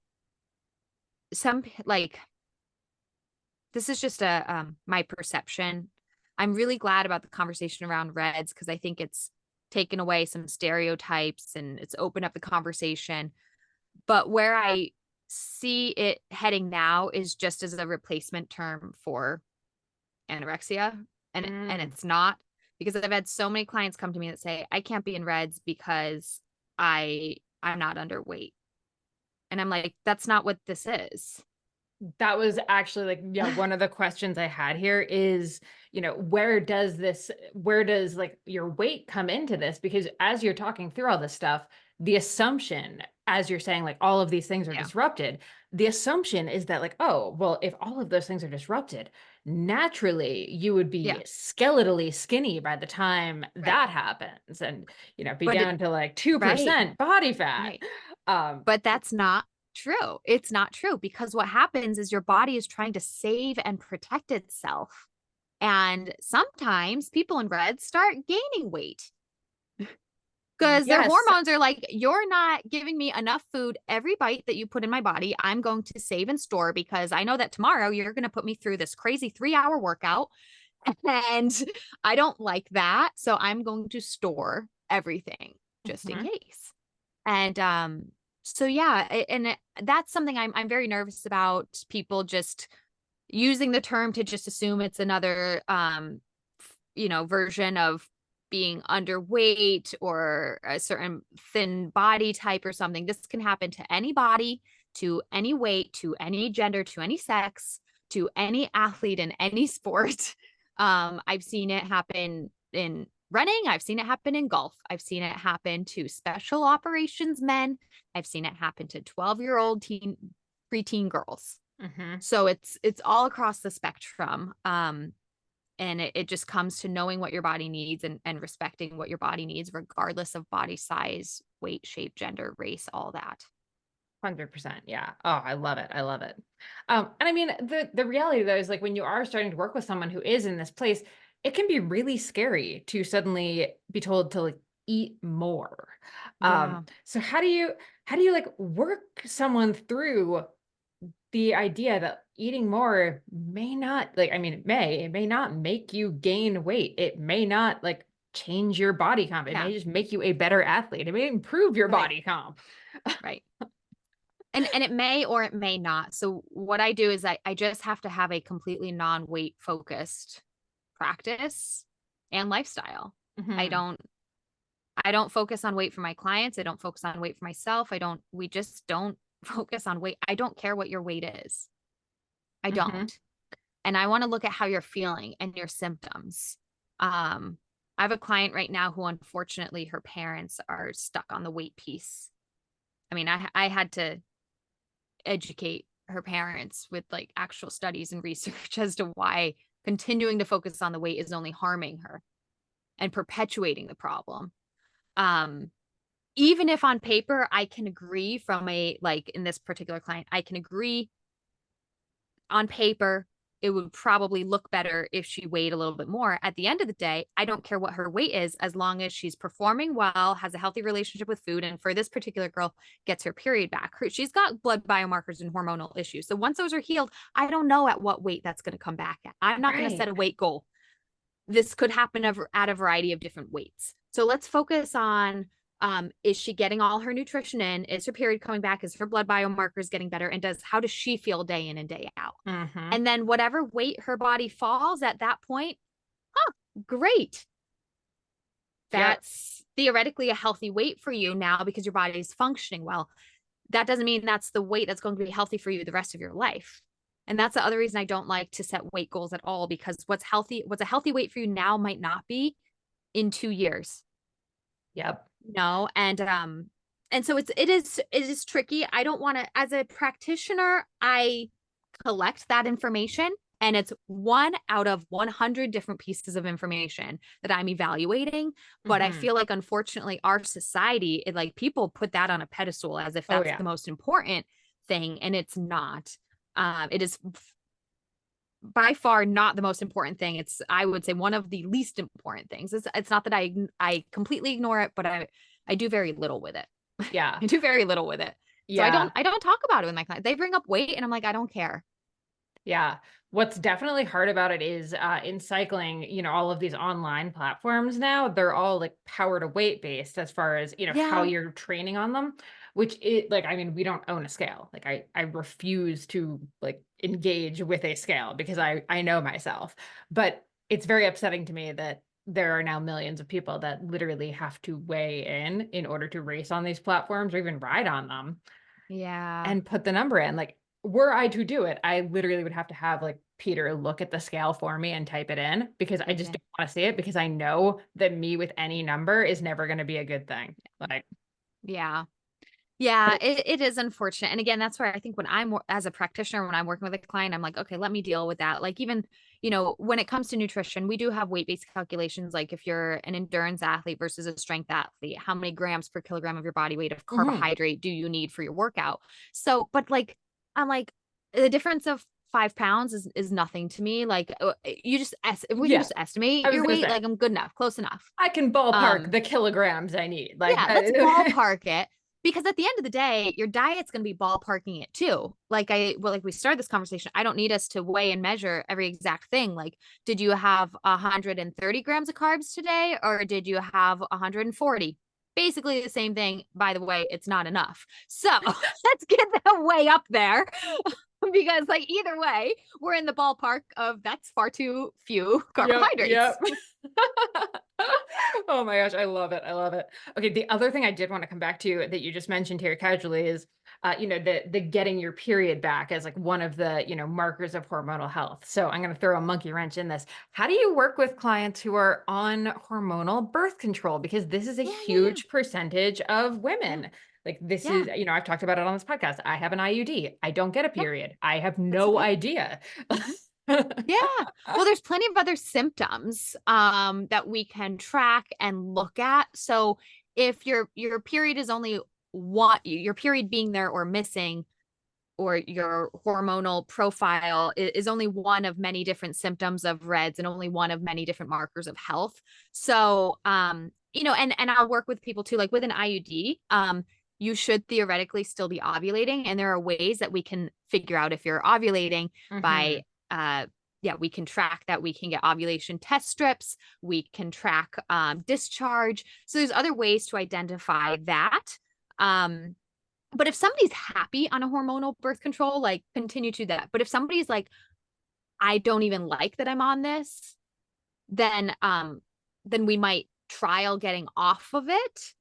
this is just my perception. I'm really glad about the conversation around reds, because I think it's taken away some stereotypes and it's opened up the conversation. But where I see it heading now is just as a replacement term for anorexia. And it's not, because I've had so many clients come to me that say, I can't be in reds because I'm not underweight. And I'm like, that's not what this is. That was actually like, one of the questions I had here is, where does like your weight come into this? Because as you're talking through all this stuff, the assumption, as you're saying, like all of these things are disrupted, the assumption is that like, oh, well, if all of those things are disrupted, naturally you would Yeah. be skeletally skinny by the time Right. that happens and, be But down to like right. 2% body fat. Right. Um, But that's not true. It's not true because what happens is your body is trying to save and protect itself. And sometimes people in red start gaining weight because their yes. hormones are like, you're not giving me enough food every bite that you put in my body. I'm going to save and store because I know that tomorrow you're going to put me through this crazy 3-hour workout. And I don't like that. So I'm going to store everything just in Mhm. case. And so yeah, that's something I'm very nervous about, people just using the term to just assume it's another version of being underweight or a certain thin body type or something. This can happen to anybody, to any weight, to any gender, to any sex, to any athlete in any sport. I've seen it happen in running. I've seen it happen in golf. I've seen it happen to special operations men. I've seen it happen to 12-year-old preteen girls. Mhm. So it's all across the spectrum. And it just comes to knowing what your body needs and respecting what your body needs, regardless of body size, weight, shape, gender, race, all that. 100%. Yeah. Oh, I love it. I love it. And I mean, the reality though is like when you are starting to work with someone who is in this place, it can be really scary to suddenly be told to like eat more. Yeah. So how do you like work someone through the idea that eating more may not like, I mean, it may not make you gain weight. It may not like change your body comp. It Yeah. may just make you a better athlete. It may improve your Right. body comp. Right. And it may or it may not. So what I do is I just have to have a completely non-weight focused practice and lifestyle. I Mhm. don't I don't focus on weight for my clients. I don't focus on weight for myself. We just don't focus on weight. I don't care what your weight is. I Mhm. don't. And I want to look at how you're feeling and your symptoms. I have a client right now who unfortunately her parents are stuck on the weight piece. I mean, I had to educate her parents with like actual studies and research as to why continuing to focus on the weight is only harming her and perpetuating the problem. Um, Even if on paper I can agree from a like in this particular client, I can agree on paper it would probably look better if she weighed a little bit more. At the end of the day, I don't care what her weight is as long as she's performing well, has a healthy relationship with food, and for this particular girl, gets her period back. She's got blood biomarkers and hormonal issues. So once those are healed, I don't know at what weight that's going to come back at. I'm not going to Right. set a weight goal. This could happen at a variety of different weights. So let's focus on is she getting all her nutrition in? Is her period coming back? Is her blood biomarkers getting better? And how does she feel day in and day out? Mhm. And then whatever weight her body falls at that point, great. Yep. That's theoretically a healthy weight for you now because your body is functioning well. That doesn't mean that's the weight that's going to be healthy for you the rest of your life. And that's the other reason I don't like to set weight goals at all, because what's a healthy weight for you now might not be in 2 years. Yep. No, and so it is tricky. I don't want to, as a practitioner, I collect that information and it's 1 out of 100 different pieces of information that I'm evaluating. But I Mhm. feel like unfortunately our society, like people put that on a pedestal as if Oh that's yeah. the most important thing, and it's not. It is by far not the most important thing. It's, I would say, one of the least important things. It's not that I completely ignore it, but I do very little with it. Yeah. I do very little with it. So I Yeah. don't talk about it with my clients. They bring up weight and I'm like, I don't care. Yeah. What's definitely hard about it is in cycling, all of these online platforms now, they're all like power to weight based as far as, how Yeah. you're training on them, which it like, I mean, we don't own a scale. Like I refuse to like engage with a scale because I know myself. But it's very upsetting to me that there are now millions of people that literally have to weigh in order to race on these platforms or even ride on them. Yeah. And put the number in. Like, were I to do it, I literally would have to have like Peter look at the scale for me and type it in because I just Okay. don't want to see it because I know that me with any number is never going to be a good thing. Like, Yeah. Yeah, it is unfortunate. And again, that's where I think when as a practitioner, when I'm working with a client, I'm like, okay, let me deal with that. Like even, when it comes to nutrition, we do have weight-based calculations. Like if you're an endurance athlete versus a strength athlete, how many grams per kilogram of your body weight of Hmm. carbohydrate do you need for your workout? So, but like, I'm like, the difference of 5 pounds is nothing to me. Like if we can Yeah. just estimate I was your gonna weight, say, like I'm good enough, close enough. I can ballpark Um, the kilograms I need. Like yeah, let's that. ballpark it because at the end of the day, your diet's going to be ballparking it too. Like we started this conversation, I don't need us to weigh and measure every exact thing. Like, did you have 130 grams of carbs today or did you have 140? Basically the same thing. By the way, it's not enough. So let's get that way up there because like either way, we're in the ballpark of that's far too few Yep, carbohydrates. yep. Oh my gosh, I love it. I love it. Okay, the other thing I did want to come back to that you just mentioned here casually is the getting your period back as like one of the, markers of hormonal health. So I'm going to throw a monkey wrench in this. How do you work with clients who are on hormonal birth control? Because this is a Yeah, yeah, yeah. huge percentage of Yeah. women. Like this is, Yeah. I've talked about it on this podcast. I have an IUD. I don't get a Yeah. period. I have That's no okay. idea. Yeah. Well, there's plenty of other symptoms that we can track and look at. So if your period is only one, your period being there or missing, or your hormonal profile is only one of many different symptoms of reds and only one of many different markers of health. So and I'll work with people too, like with an IUD, you should theoretically still be ovulating. And there are ways that we can figure out if you're ovulating by Mhm. yeah, we can track that. We can get ovulation test strips. We can track discharge. So there's other ways to identify that. Um, but if somebody's happy on a hormonal birth control, like continue to that. But if somebody's like, I don't even like that I'm on this, then we might trial getting off of it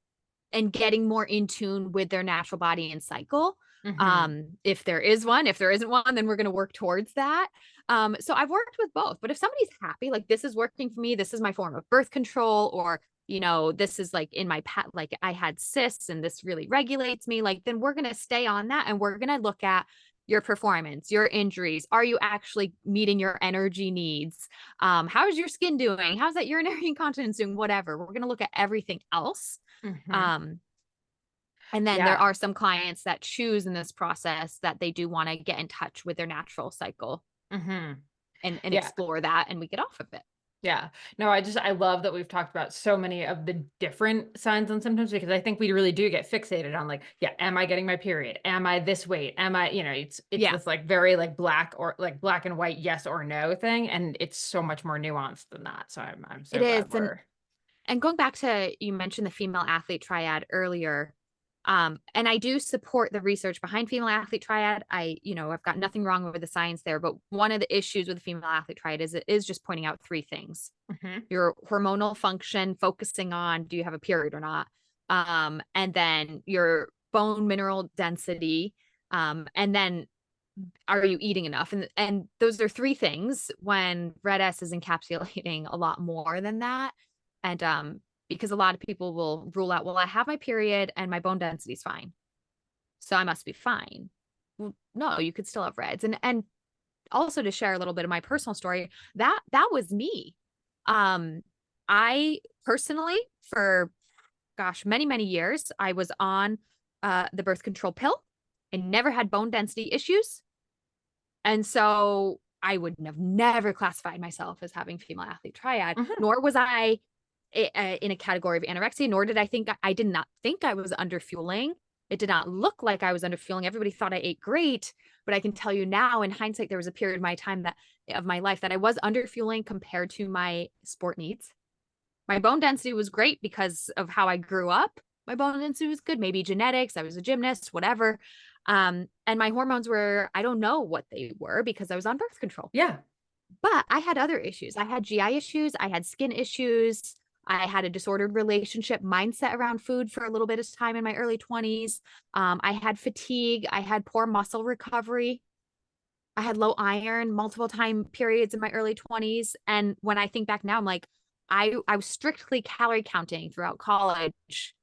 and getting more in tune with their natural body and cycle. Mhm. If there is one, if there isn't one, then we're going to work towards that. So I've worked with both, but if somebody's happy, like this is working for me, this is my form of birth control, or this is like in my pet, like I had cysts and this really regulates me, like then we're going to stay on that and we're going to look at your performance, your injuries. Are you actually meeting your energy needs? How's your skin doing? How's that urinary incontinence doing? Whatever. We're going to look at everything else. Mhm. Um, and then there Yeah. are some clients that choose in this process that they do want to get in touch with their natural cycle Mhm. and Yeah. explore that and we get off of it. Yeah. No, I love that we've talked about so many of the different signs and symptoms because I think we really do get fixated on like, yeah, am I getting my period? Am I this weight? Am I, it's Yeah, this like very like black and white yes or no thing and it's so much more nuanced than that. So I'm it so is. glad And we're And going back to you mentioned the female athlete triad earlier. And I do support the research behind female athlete triad. I've got nothing wrong with the science there, but one of the issues with the female athlete triad is it is just pointing out three things. Mhm. Your hormonal function, focusing on do you have a period or not? And then your bone mineral density, and then are you eating enough? And those are three things when Red S is encapsulating a lot more than that. And because a lot of people will rule out, well, I have my period and my bone density is fine. So I must be fine. Well, no, you could still have reds. And also to share a little bit of my personal story, that was me. Um, I personally, for gosh, many, many years, I was on the birth control pill. I never had bone density issues. And so I would have never classified myself as having female athlete triad, Mhm. nor was I in a category of anorexia, nor I did not think I was underfueling. It did not look like I was underfueling. Everybody thought I ate great, but I can tell you now in hindsight, there was a period of my life that I was underfueling compared to my sport needs. My bone density was great because of how I grew up. My bone density was good, maybe genetics. I was a gymnast, whatever. And my hormones were, I don't know what they were because I was on birth control. Yeah. But I had other issues. I had GI issues. I had skin issues. I had a disordered relationship mindset around food for a little bit of time in my early 20s. I had fatigue. I had poor muscle recovery. I had low iron multiple time periods in my early 20s. And when I think back now, I'm like, I was strictly calorie counting throughout college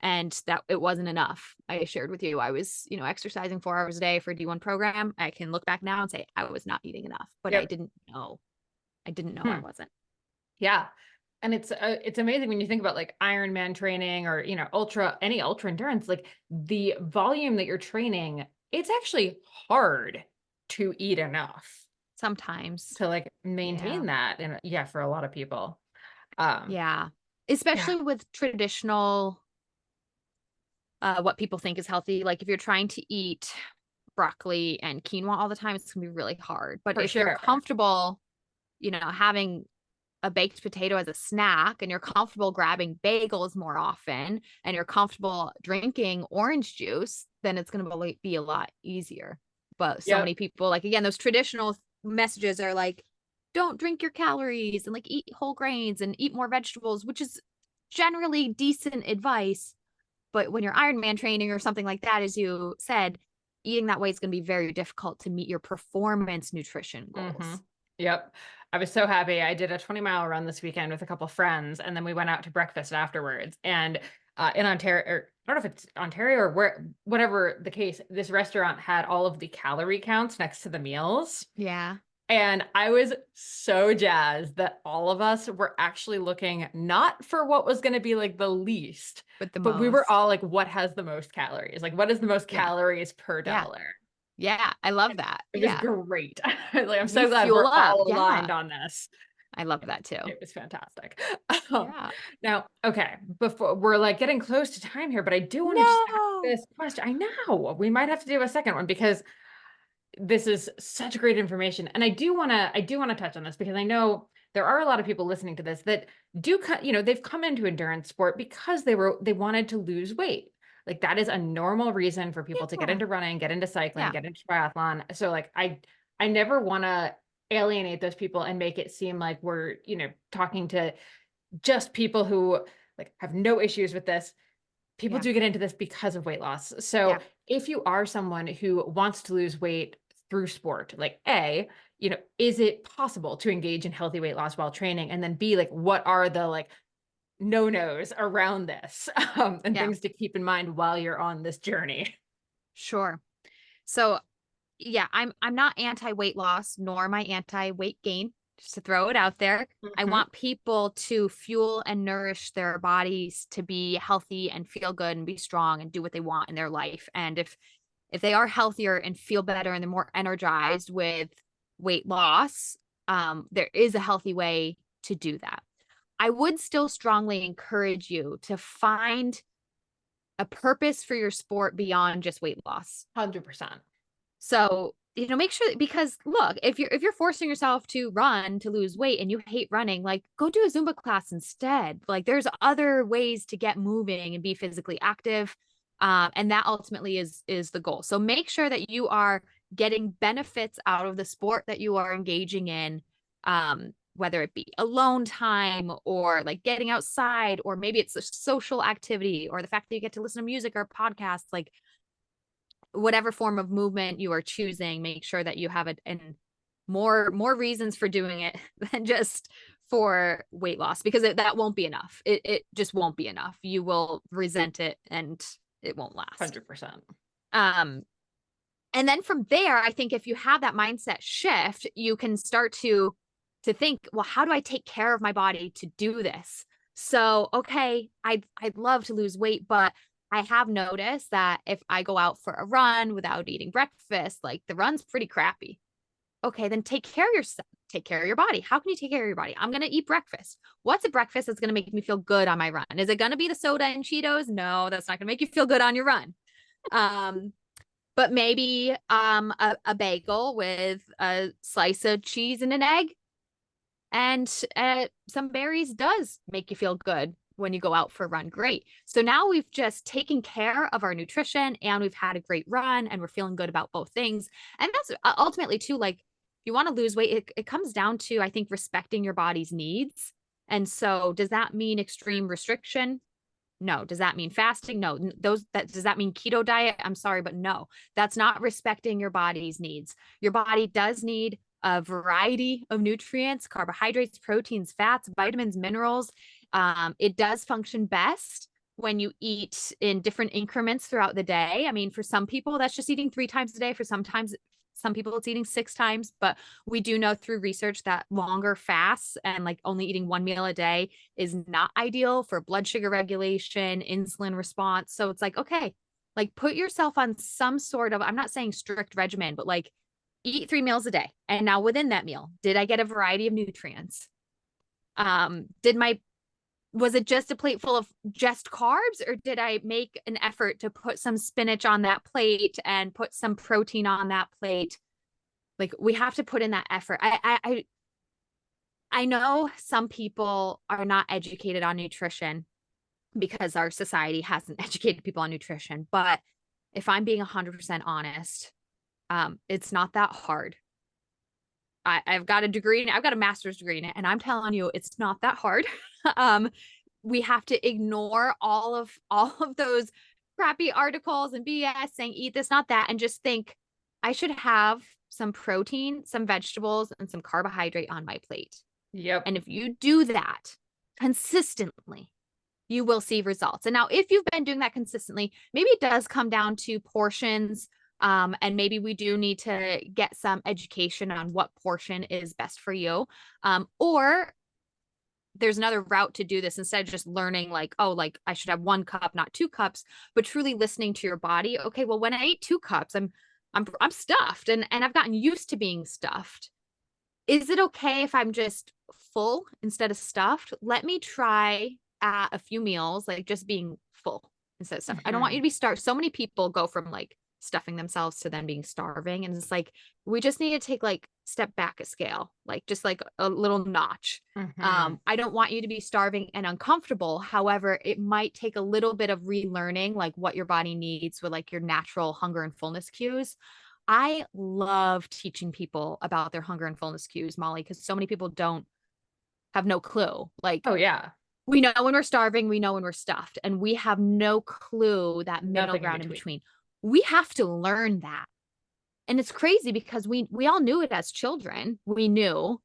and that it wasn't enough. I shared with you, I was, exercising 4 hours a day for a D1 program. I can look back now and say I was not eating enough, but I Yep. didn't know. I didn't know I Hmm. wasn't. Yeah. And it's amazing when you think about like Ironman training or, any ultra endurance, like the volume that you're training, it's actually hard to eat enough Sometimes. to like Yeah. maintain that. And yeah, for a lot of people. Um, Yeah. yeah, Especially with traditional, what people think is healthy. Like if you're trying to eat broccoli and quinoa all the time, it's gonna be really hard. But for if you're sure. comfortable, having a baked potato as a snack, and you're comfortable grabbing bagels more often, and you're comfortable drinking orange juice, then it's going to be a lot easier. But so Yep. many people, like, again, those traditional messages are like, don't drink your calories and like eat whole grains and eat more vegetables, which is generally decent advice. But when you're Ironman training or something like that, as you said, eating that way is going to be very difficult to meet your performance nutrition Mm-hmm. goals. Yep. I was so happy. I did a 20-mile run this weekend with a couple friends, and then we went out to breakfast afterwards. And in Ontario, or I don't know if it's Ontario or where, whatever the case, this restaurant had all of the calorie counts next to the meals. Yeah. And I was so jazzed that all of us were actually looking not for what was going to be like the least, But the but we were most. all like, what has the most calories? Like, what is the most Yeah. calories per Yeah. dollar? Yeah. I love that. It was Yeah. great. Like, I'm You so glad fuel we're up. all aligned Yeah. on this. I love that too. It was fantastic. Um, Yeah. Now, okay, before we're like getting close to time here, but I do want to just ask No. this question. I know we might have to do a second one because this is such great information, and I do want to touch on this because I know there are a lot of people listening to this that they've come into endurance sport because they wanted to lose weight. Like that is a normal reason for people to get Yeah. into running, get into cycling, Yeah. get into triathlon. So like I never want to alienate those people and make it seem like we're, talking to just people who like have no issues with this. People Yeah. do get into this because of weight loss. So Yeah. if you are someone who wants to lose weight through sport, like is it possible to engage in healthy weight loss while training? And then B, like, what are the like no-nos around this and Yeah. things to keep in mind while you're on this journey? Sure. So yeah, I'm not anti-weight loss, nor am I anti-weight gain, just to throw it out there. I Mhm. want people to fuel and nourish their bodies to be healthy and feel good and be strong and do what they want in their life. And if they are healthier and feel better and they're more energized with weight loss, there is a healthy way to do that. I would still strongly encourage you to find a purpose for your sport beyond just weight loss. 100%. So, make sure, because look, if you're forcing yourself to run to lose weight and you hate running, like go do a Zumba class instead. Like there's other ways to get moving and be physically active. And that ultimately is the goal. So make sure that you are getting benefits out of the sport that you are engaging in, whether it be alone time or like getting outside, or maybe it's a social activity or the fact that you get to listen to music or podcasts, like whatever form of movement you are choosing, make sure that you have it and more reasons for doing it than just for weight loss, because that won't be enough. It just won't be enough. You will resent it and it won't last. 100%. Um, and then from there, I think if you have that mindset shift, you can start to think, well, how do I take care of my body to do this? So, okay, I'd love to lose weight, but I have noticed that if I go out for a run without eating breakfast, like the run's pretty crappy. Okay, then take care of yourself. Take care of your body. How can you take care of your body? I'm going to eat breakfast. What's a breakfast that's going to make me feel good on my run? Is it going to be the soda and Cheetos? No, that's not going to make you feel good on your run. But maybe a bagel with a slice of cheese and an egg and some berries does make you feel good when you go out for a run. Great. So now we've just taken care of our nutrition and we've had a great run and we're feeling good about both things. And that's ultimately too, like, if you want to lose weight, it comes down to, I think, respecting your body's needs. And so does that mean extreme restriction? No. Does that mean fasting? No. Does that mean keto diet? I'm sorry, but no, that's not respecting your body's needs. Your body does need a variety of nutrients, carbohydrates, proteins, fats, vitamins, minerals. It does function best when you eat in different increments throughout the day. I mean, for some people, that's just eating 3 times a day. For some people, it's eating 6 times. But we do know through research that longer fasts and like only eating one meal a day is not ideal for blood sugar regulation, insulin response. So it's like, okay, like put yourself on some sort of, I'm not saying strict regimen, but like eat 3 meals a day. And now within that meal, did I get a variety of nutrients? Was it just a plate full of just carbs, or did I make an effort to put some spinach on that plate and put some protein on that plate? Like we have to put in that effort. I know some people are not educated on nutrition because our society hasn't educated people on nutrition, but if I'm being 100% honest, it's not that hard. I've got a degree, I've got a master's degree in it, and I'm telling you, it's not that hard. We have to ignore all of those crappy articles and BS saying eat this, not that, and just think I should have some protein, some vegetables, and some carbohydrate on my plate. Yep. And if you do that consistently, you will see results. And now if you've been doing that consistently, maybe it does come down to portions. And maybe we do need to get some education on what portion is best for you. Or there's another route to do this instead of just learning like, oh, like I should have 1 cup, not 2 cups, but truly listening to your body. Okay, well, when I eat 2 cups, I'm stuffed and I've gotten used to being stuffed. Is it okay if I'm just full instead of stuffed? Let me try a few meals, like just being full instead of stuffed. I don't want you to be starved. So many people go from like stuffing themselves to then being starving. And it's like, we just need to take like step back a scale, like just like a little notch. I don't want you to be starving and uncomfortable. However, it might take a little bit of relearning, like what your body needs with like your natural hunger and fullness cues. I love teaching people about their hunger and fullness cues, Molly, because so many people have no clue. Like, oh yeah, we know when we're starving, we know when we're stuffed, and we have no clue that middle ground in between. We have to learn that. And it's crazy because we all knew it as children. We knew,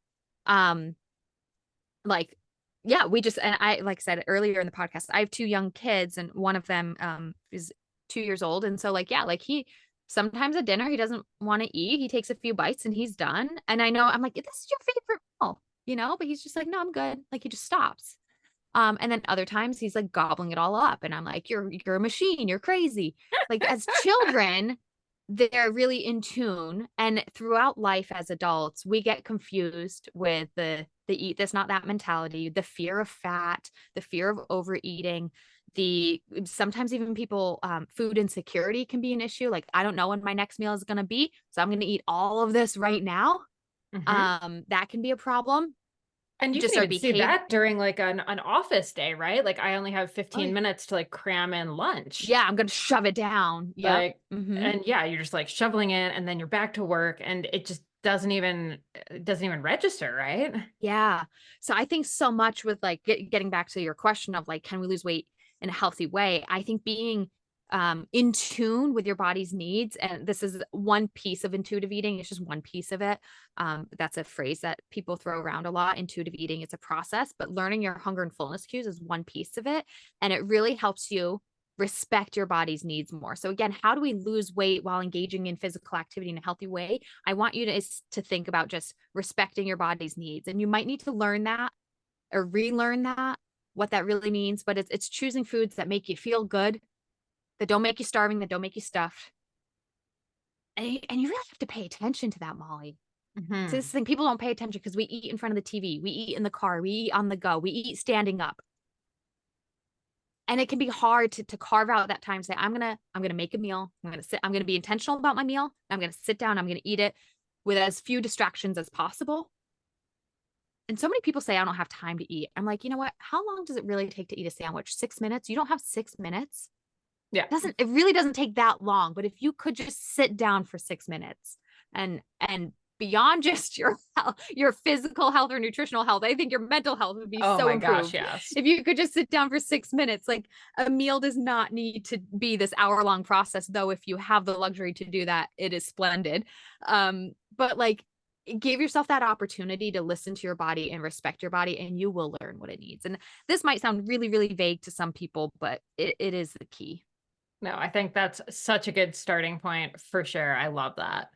like, yeah, we just, and I, like I said earlier in the podcast, I have 2 young kids and one of them is 2 years old. And so like, yeah, like sometimes at dinner, he doesn't want to eat. He takes a few bites and he's done. And I know, I'm like, this is your favorite meal, but he's just like, no, I'm good. Like he just stops. And then other times he's like gobbling it all up. And I'm like, you're a machine. You're crazy. Like as children, they're really in tune. And throughout life as adults, we get confused with the eat this, not that mentality, the fear of fat, the fear of overeating, sometimes even people, food insecurity can be an issue. Like, I don't know when my next meal is going to be, so I'm going to eat all of this right now. That can be a problem. And you just can even see that during like an office day, right? Like I only have 15 minutes to like cram in lunch. Yeah, I'm going to shove it down. Yeah. Like, and yeah, you're just like shoveling in and then you're back to work and it just doesn't even register, right? Yeah. So I think so much with like getting back to your question of like, can we lose weight in a healthy way? I think being in tune with your body's needs. And this is one piece of intuitive eating. It's just one piece of it. That's a phrase that people throw around a lot. Intuitive eating, it's a process, but learning your hunger and fullness cues is one piece of it. And it really helps you respect your body's needs more. So again, how do we lose weight while engaging in physical activity in a healthy way? I want you to think about just respecting your body's needs. And you might need to learn that or relearn that, what that really means, but it's choosing foods that make you feel good, that don't make you starving, that don't make you stuffed. And you really have to pay attention to that, Molly. So this thing, people don't pay attention because we eat in front of the TV, we eat in the car, we eat on the go, we eat standing up. And it can be hard to carve out that time, say, I'm gonna make a meal, I'm gonna be intentional about my meal, I'm gonna sit down, I'm gonna eat it with as few distractions as possible. And so many people say, I don't have time to eat. I'm like, you know what? How long does it really take to eat a sandwich? 6 minutes? You don't have 6 minutes? Yeah. It really doesn't take that long. But if you could just sit down for 6 minutes and beyond just your physical health or nutritional health, I think your mental health would be so improved. Gosh, yes. If you could just sit down for 6 minutes, like a meal does not need to be this hour-long process, though if you have the luxury to do that, it is splendid. But like give yourself that opportunity to listen to your body and respect your body, and you will learn what it needs. And this might sound really, really vague to some people, but it is the key. No, I think that's such a good starting point for sure. I love that.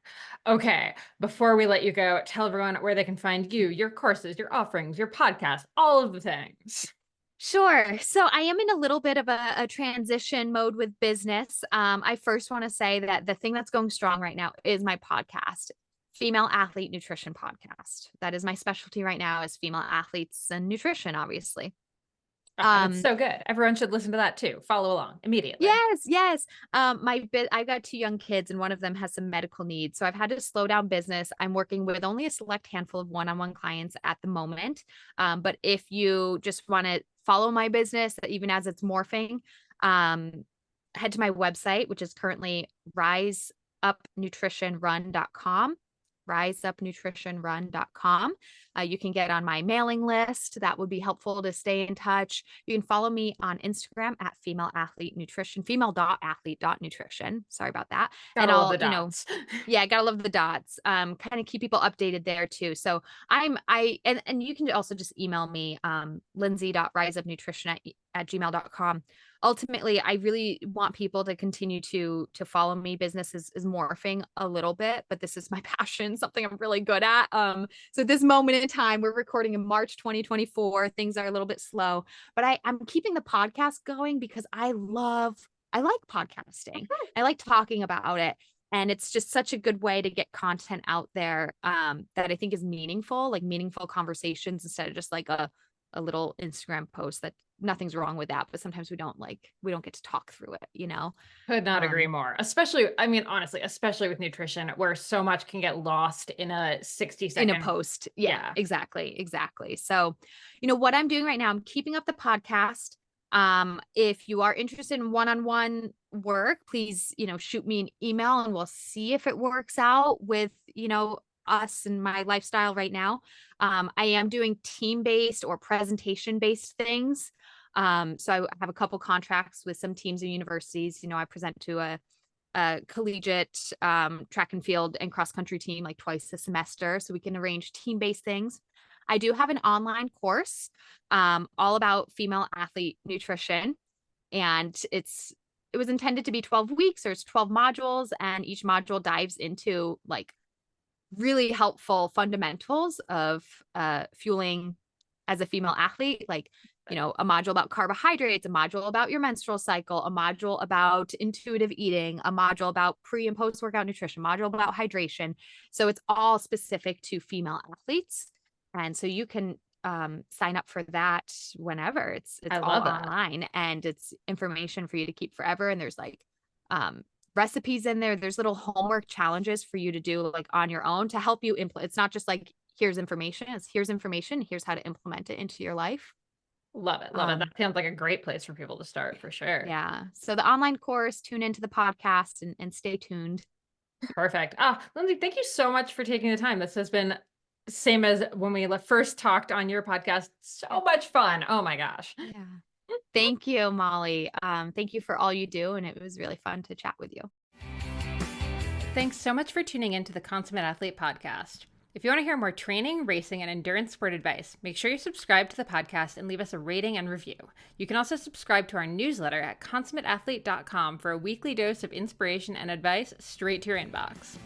Okay, before we let you go, tell everyone where they can find you, your courses, your offerings, your podcast, all of the things. Sure. So I am in a little bit of a transition mode with business. I first want to say that the thing that's going strong right now is my podcast, Female Athlete Nutrition Podcast. That is my specialty right now, is female athletes and nutrition, obviously. It's so good. Everyone should listen to that too. Follow along immediately. Yes. I got 2 young kids, and one of them has some medical needs. So I've had to slow down business. I'm working with only a select handful of one-on-one clients at the moment. But if you just want to follow my business, even as it's morphing, head to my website, which is currently riseupnutritionrun.com. riseupnutritionrun.com. You can get on my mailing list. That would be helpful to stay in touch. You can follow me on Instagram at female athlete nutrition, female.athlete.nutrition. Sorry about that. Gotta love the dots. Yeah, gotta love the dots. Kind of keep people updated there too. So and you can also just email me, lindsay.riseupnutrition@gmail.com. Ultimately, I really want people to continue to follow me. Business is morphing a little bit, but this is my passion, something I'm really good at. So at this moment in time, we're recording in March 2024. Things are a little bit slow, but I'm keeping the podcast going because I like podcasting. I like talking about it. And it's just such a good way to get content out there that I think is meaningful, like meaningful conversations instead of just like a little Instagram post. That nothing's wrong with that, but sometimes we don't get to talk through it, Could not agree more. Especially, I mean, honestly, especially with nutrition, where so much can get lost in a 60-second in a post. Yeah, exactly. So, what I'm doing right now, I'm keeping up the podcast. If you are interested in one-on-one work, please, shoot me an email and we'll see if it works out with, us and my lifestyle right now. I am doing team-based or presentation-based things. So I have a couple contracts with some teams and universities. I present to a collegiate track and field and cross-country team like twice a semester, so we can arrange team-based things. I do have an online course all about female athlete nutrition, and it was intended to be 12 weeks, or it's 12 modules, and each module dives into like really helpful fundamentals of fueling as a female athlete, like a module about carbohydrates, a module about your menstrual cycle, a module about intuitive eating, a module about pre and post workout nutrition, module about hydration. So it's all specific to female athletes, and so you can sign up for that whenever. It's all online, and it's information for you to keep forever. And there's like recipes in there. There's little homework challenges for you to do like on your own to help you implement. It's not just like here's information. It's here's information. Here's how to implement it into your life. Love it. That sounds like a great place for people to start for sure. Yeah. So the online course, tune into the podcast and stay tuned. Perfect. Lindsay, thank you so much for taking the time. This has been same as when we first talked on your podcast. So much fun. Oh my gosh. Yeah. Thank you, Molly. Thank you for all you do. And it was really fun to chat with you. Thanks so much for tuning into the Consummate Athlete podcast. If you want to hear more training, racing, and endurance sport advice, make sure you subscribe to the podcast and leave us a rating and review. You can also subscribe to our newsletter at consummateathlete.com for a weekly dose of inspiration and advice straight to your inbox.